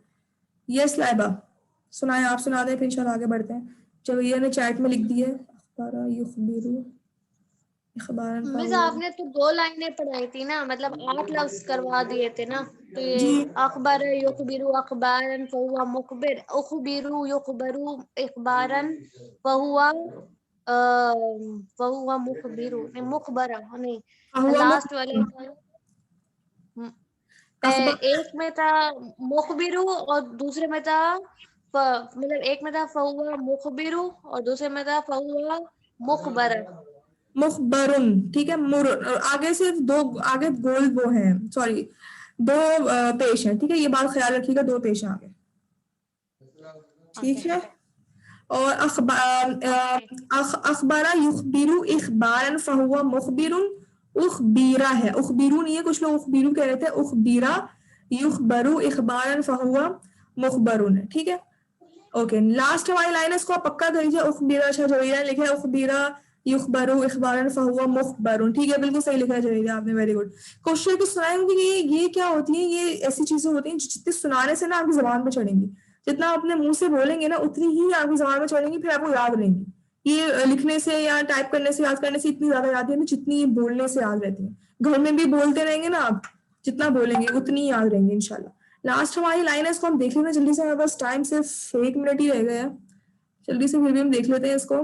यस लाइबा, सुनाए, आप सुना दें फिर इंशाल्लाह आगे बढ़ते हैं। जवेरिया ने चैट में लिख दी है, अखबारा युखबिरु इखबारन मिस फहुवा। आपने तो 2 लाइनें पढ़ाई थी ना, मतलब 8 लफ्ज करवा दिए थे ना। तो ये जी अखबार युखबिरु अखबारन फहुवा मुखबिर, उखबिरु युखबरु इखबारन फहुवा फहुवा मुखबिरु, नहीं मुखबरा नहीं, फहुवा लास्ट वाले अखबार। एक में था मुखबिरु और दूसरे में था मतलब एक में था फहुवा मुखबिरु और दूसरे में था फहुवा मुखबरा। मुखबरुन, ठीक है। आगे से दो, आगे गोल वो हैं, सॉरी दो पेश हैं, ठीक है, ये बात ख्याल रखिएगा, 2 पेश हैं आगे, ठीक है। और अखबारा युखबिरु इखबारन फहुवा मुखबिरुन, उखबीरा है, उखबिरू नहीं है, कुछ लोग उखबिरू कह रहे थे, उखबीरा युखबरु इखबारन फहुवा मुखबरुन है, ठीक है। ओके, लास्ट वाली लाइन है, इसको आप पक्का करिए। उखबीरा, अच्छा जवेरिया ने लिखा है उखबीरा युखबरु इखबारन फहुवा मुखबरुन, ठीक है, बिल्कुल सही लिखा है जवेरिया आपने, वेरी गुड। क्वेश्चन को सुनाए होंगे कि ये क्या होती है, ये ऐसी चीजें होती हैं जितनी सुनाने से ना आपकी जबान पे चढ़ेंगी, जितना अपने मुंह से बोलेंगे ना उतनी ही आपकी जबान में चढ़ेंगी, फिर आपको याद रहेंगी। ये लिखने से या टाइप करने से, याद करने से इतनी ज्यादा याद नहीं, जितनी बोलने से याद रहती है। घर में भी बोलते रहेंगे ना आप, जितना बोलेंगे उतनी याद रहेंगे इंशाल्लाह। लास्ट हमारी लाइन है, इसको हम देख लेते हैं जल्दी से, हमारे पास टाइम सिर्फ 1 मिनट ही रह गया है, जल्दी से फिर भी हम देख लेते हैं इसको।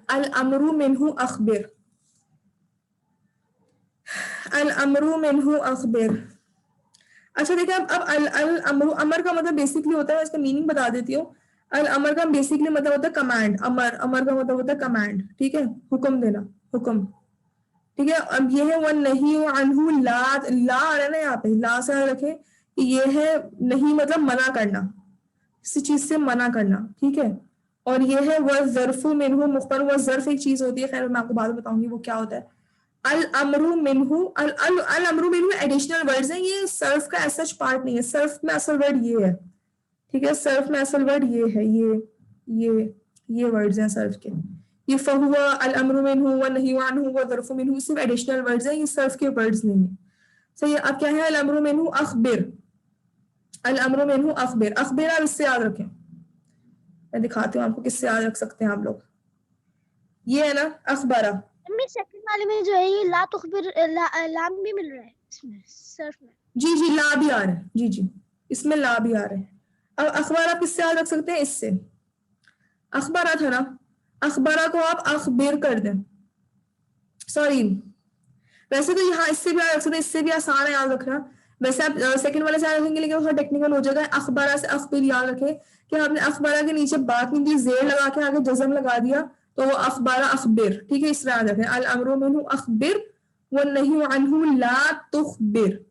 अल अमरु मिन्हु अखबिर, अल अमरु मिन्हु अखबिर। अच्छा देखिए, अब अल अमरु, अमर का मतलब बेसिकली होता है, इसका मीनिंग बता देती हूँ। अल अमर का बेसिकली मतलब होता है कमांड, अमर का मतलब होता है कमांड, ठीक है, हुक्म देना, हुक्म, ठीक है। अब ये है वन नहीं अनहु, ला आ रहा है ना यहाँ पे, ला से रखे, ये है नहीं मतलब मना करना, किसी चीज से मना करना, ठीक है। और ये है वह ज़र्फु मिन्हु मुखबर, वह ज़र्फ एक चीज होती है, खैर मैं आपको बाद में बताऊंगी वो क्या होता है। अल अमरु मिन्हु, अल अमरु मिन्हु एडिशनल वर्ड्स हैं, ये सर्फ का ऐसा पार्ट नहीं है, सर्फ में असल वर्ड ये है, ठीक है, सर्फ में असल वर्ड ये है, ये वर्ड्स हैं सर्फ के। ये फहुआ, अल अमरु मिन्हु, व नही अन्हु, व ज़र्फु मिन्हु सिर्फ एडिशनल वर्ड्स हैं, ये सर्फ के वर्ड्स नहीं है। सही है। अब क्या है? अल अमरु मिन्हु अखबिर, अल अमरु मिन्हु अखबिर, अखबिर आप इससे याद रखें, मैं दिखाती हूँ आपको किससे याद रख सकते हैं आप लोग। ये है ना अखबारा, सेकंड वाले में जो है ये ला तुखबिर लाम भी मिल रहा है इसमें सर्फ में। जी जी ला भी आ रहा है, जी जी इसमें ला भी आ रहा है। अब अखबार आप किससे याद रख सकते हैं? इससे, अखबारा था ना, अखबारा को आप अखबिर कर दें, सॉरी, वैसे तो यहाँ इससे भी याद रख सकते हैं, इससे भी आसान है याद रखना। वैसे आप सेकंड वाले से याद रखेंगे लेकिन थोड़ा टेक्निकल हो जाएगा। अखबारा से अखबिर याद रखें कि आपने अखबारा के नीचे बात नहीं दी, जेर लगा के आगे जज्म लगा दिया तो वो अखबारा अखबिर, ठीक है, इस तरह याद रखें। अल अमरु मिन्हु अखबिर व नही अन्हु ला तुखबिर।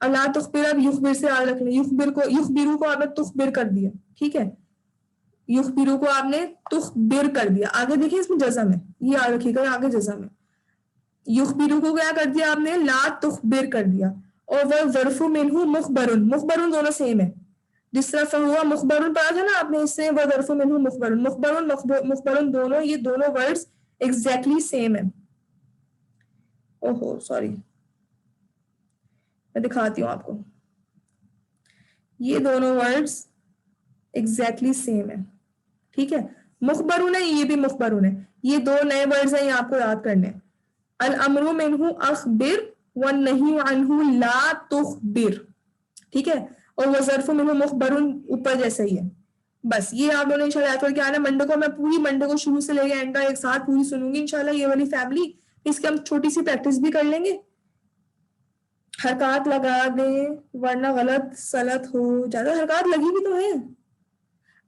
अब ला तुखबिर अब युखबिर से याद रख लें, युखबिरू को आपने तुखबिर कर दिया, ठीक है, युखबिरू को आपने तुखबिर कर दिया, आगे देखिए इसमें जज्म है, ये याद रखिएगा, आगे जज्म है। युखबिरू को क्या कर दिया आपने, ला तुखबिर कर दिया। और वह ज़र्फु मिन्हु मुखबरुन, मुखबरुन दोनों सेम है, जिस तरह फहुआ मुखबरुन पढ़ा था ना आपने, इससे वह ज़र्फु मिन्हु मुखबरुन, मुखबरुन मुखबरुन दोनों, ये दोनों वर्ड्स एग्जैक्टली सेम है। ओहो सॉरी, मैं दिखाती हूँ आपको, ये दोनों वर्ड्स एग्जैक्टली सेम है, ठीक है। मुखबरुन है, ये भी मुखबरुन है, ये दो नए वर्ड्स हैं, ये आपको याद करने हैं। अल अमरु मिन्हु अखबिर व नही अन्हु ला तुखबिर, ठीक है। और वो ज़र्फ़ु मिन्हु मुखबरुन ऊपर जैसा ही है। बस ये आप लोगों ने इंशाल्लाह याद करके आना। मंडे को मैं पूरी मंडे को शुरू से लेके एंड तक एक साथ पूरी सुनूंगी इंशाल्लाह, ये वाली फैमिली। इसकी हम छोटी सी प्रैक्टिस भी कर लेंगे, हरकत लगा दें वरना गलत सलत हो, ज्यादा हरकत लगी भी तो है,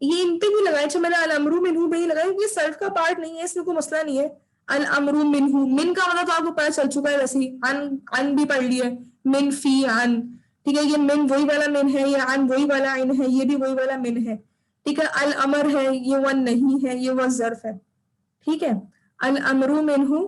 ये इन पे भी लगाए, अच्छा मैंने अल अमरु मिन्हु पे ही लगाया क्योंकि सर्फ का पार्ट नहीं है, इसमें कोई मसला नहीं है। अल अमरु मिन्हु, मिन का मतलब तो आपको पता चल चुका है वैसे ही, अन भी पढ़ लिया, मिन फी अन, ठीक है, ये मिन वही वाला मिन है, ये अन वही वाला अन है, ये भी वही वाला मिन है, ठीक है। अल अमर है, ये वन नहीं है, ये वह ज़र्फ है, ठीक है। अल अमरु मिन्हु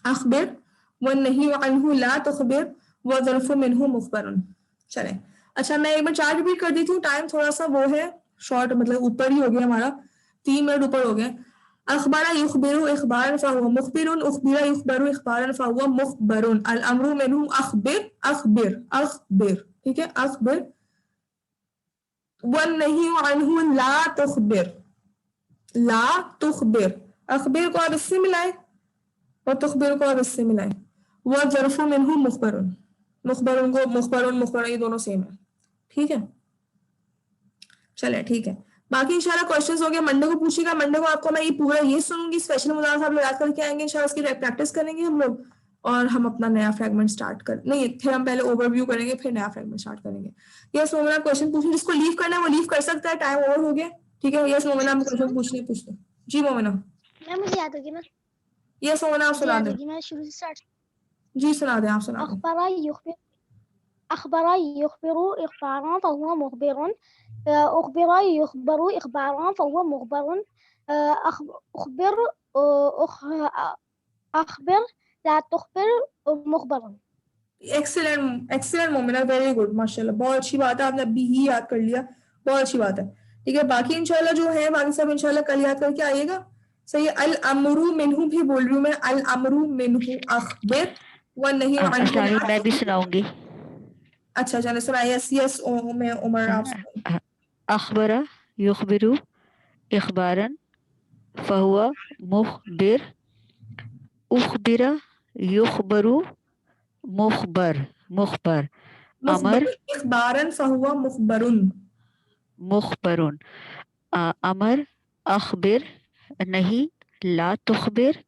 अखबिर व नहीं अन्हु ला तुखबिर व ज़र्फ़ु मिन्हु मुखबरुन। चले, अच्छा मैं एक बार चार्ट रिपीट कर देती हूँ, टाइम थोड़ा सा वो है शॉर्ट, मतलब ऊपर ही हो गया हमारा, 3 मिनट ऊपर हो गए। अखबारा युखबिरु इखबारन फहुवा मुखबिरुन, उखबिरा युखबरु इखबारन फहुवा मुखबरुन। अल अमरु मिन्हु अखबिर अखबिर अखबिर, ठीक है, अखबिर। वन नहीं अन्हु ला तुखबिर, ला तुखबिर, अखबिर को आप इससे मिलाए और तुखबिर को आप इससे मिलाए। वह ज़र्फ़ु मिन्हु मुखबरुन, मुखबरुन को मुखबरुन मुखबरुन ये दोनों सेम है, ठीक है। चले ठीक है, बाकी इंशाल्लाह क्वेश्चंस हो गए, मंडे को पूछिएगा। मंडे को आपको मैं ये पूरा ये सुनूंगी, स्पेशल मुदाफ़ा आप लोग याद करके आएंगे इंशाल्लाह, उसकी प्रैक्टिस करेंगे हम लोग और हम अपना नया फ्रेगमेंट स्टार्ट कर, नहीं फिर हम पहले ओवरव्यू करेंगे फिर नया फ्रेगमेंट स्टार्ट करेंगे। यस मोमिना, आप क्वेश्चन पूछिए, जिसको लीव करना है वो लीव कर सकता है, टाइम ओवर हो गया, ठीक है। यस मोमिना, आप क्वेश्चन पूछने पूछते जी मोमिना। मैं मुझे याद होगी ना, यस मोमिना, आप मुझे सुना याद दें, होगी, मैं शुरू से स्टार्ट। जी सुना दें, आप सुना दें। अखबर युखबिरु इखबारन फहुवा मुखबिरुन, उखबिर युखबरु इखबारन फहुवा मुखबरुन, उखबिर अखबिर ला तुखबिर मुखबरुन। Excellent excellent Momina, very good, माशाल्लाह, बहुत अच्छी बात है, आपने अभी ही याद कर लिया, बहुत अच्छी बात है, ठीक है। बाकी इंशाल्लाह जो है बाकी सब इंशाल्लाह कल याद करके आइएगा, सही है। अल अमरु मिन्हु भी बोल रही हूँ मैं, अल अमरु मिन्हु अखबिर व नहीं अन्हु ला मैं भी तुखबिर। सुनाऊंगी। अच्छा चलो सुना, यस यस मैं उमर आप सुनाइए। अखबरा युखबिरु इखबारन फहुवा मुखबिर, उखबिरा युखबरु मुखबर मुखबर, अमर मुखबर इखबारन फहुवा मुखबरुन, मुखबरुन, अमर अखबिर नहीं ला तुखबिर,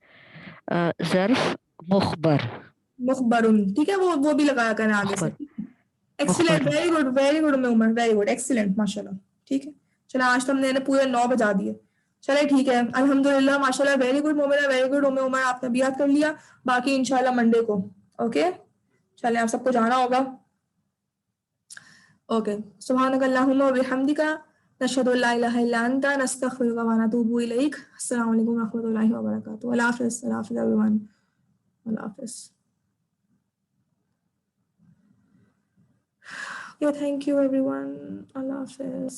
ज़र्फ मुखबर मुखबरुन, ठीक है, वो भी लगाया करें आगे से। मुखबर एक्सीलेंट, मुखबर। Very good Umar, very good, excellent, माशाल्लाह, ठीक है। चलो आज तो हमने पूरे 9 बजा दिए, चले ठीक है, अल्हम्दुलिल्लाह, माशाल्लाह, very good Momina, very good Umar, आपने भी याद कर लिया। बाकी इंशाल्लाह मंडे को, ओके, चले आप सबको जाना होगा, ओके। सुब्हानकल्लाहुम्मा व बिहम्दिका नशहदु अल्ला इलाहा इल्ला अंता नस्तगफिरुका व नतूबु इलैक। अस्सलामु अलैकुम व रहमतुल्लाहि व बरकातुहू। अल्लाह हाफ़िज़, अल्लाह हाफ़िज़ एवरीवन, अल्लाह हाफ़िज़। Yeah, thank you everyone. Allah Hafiz.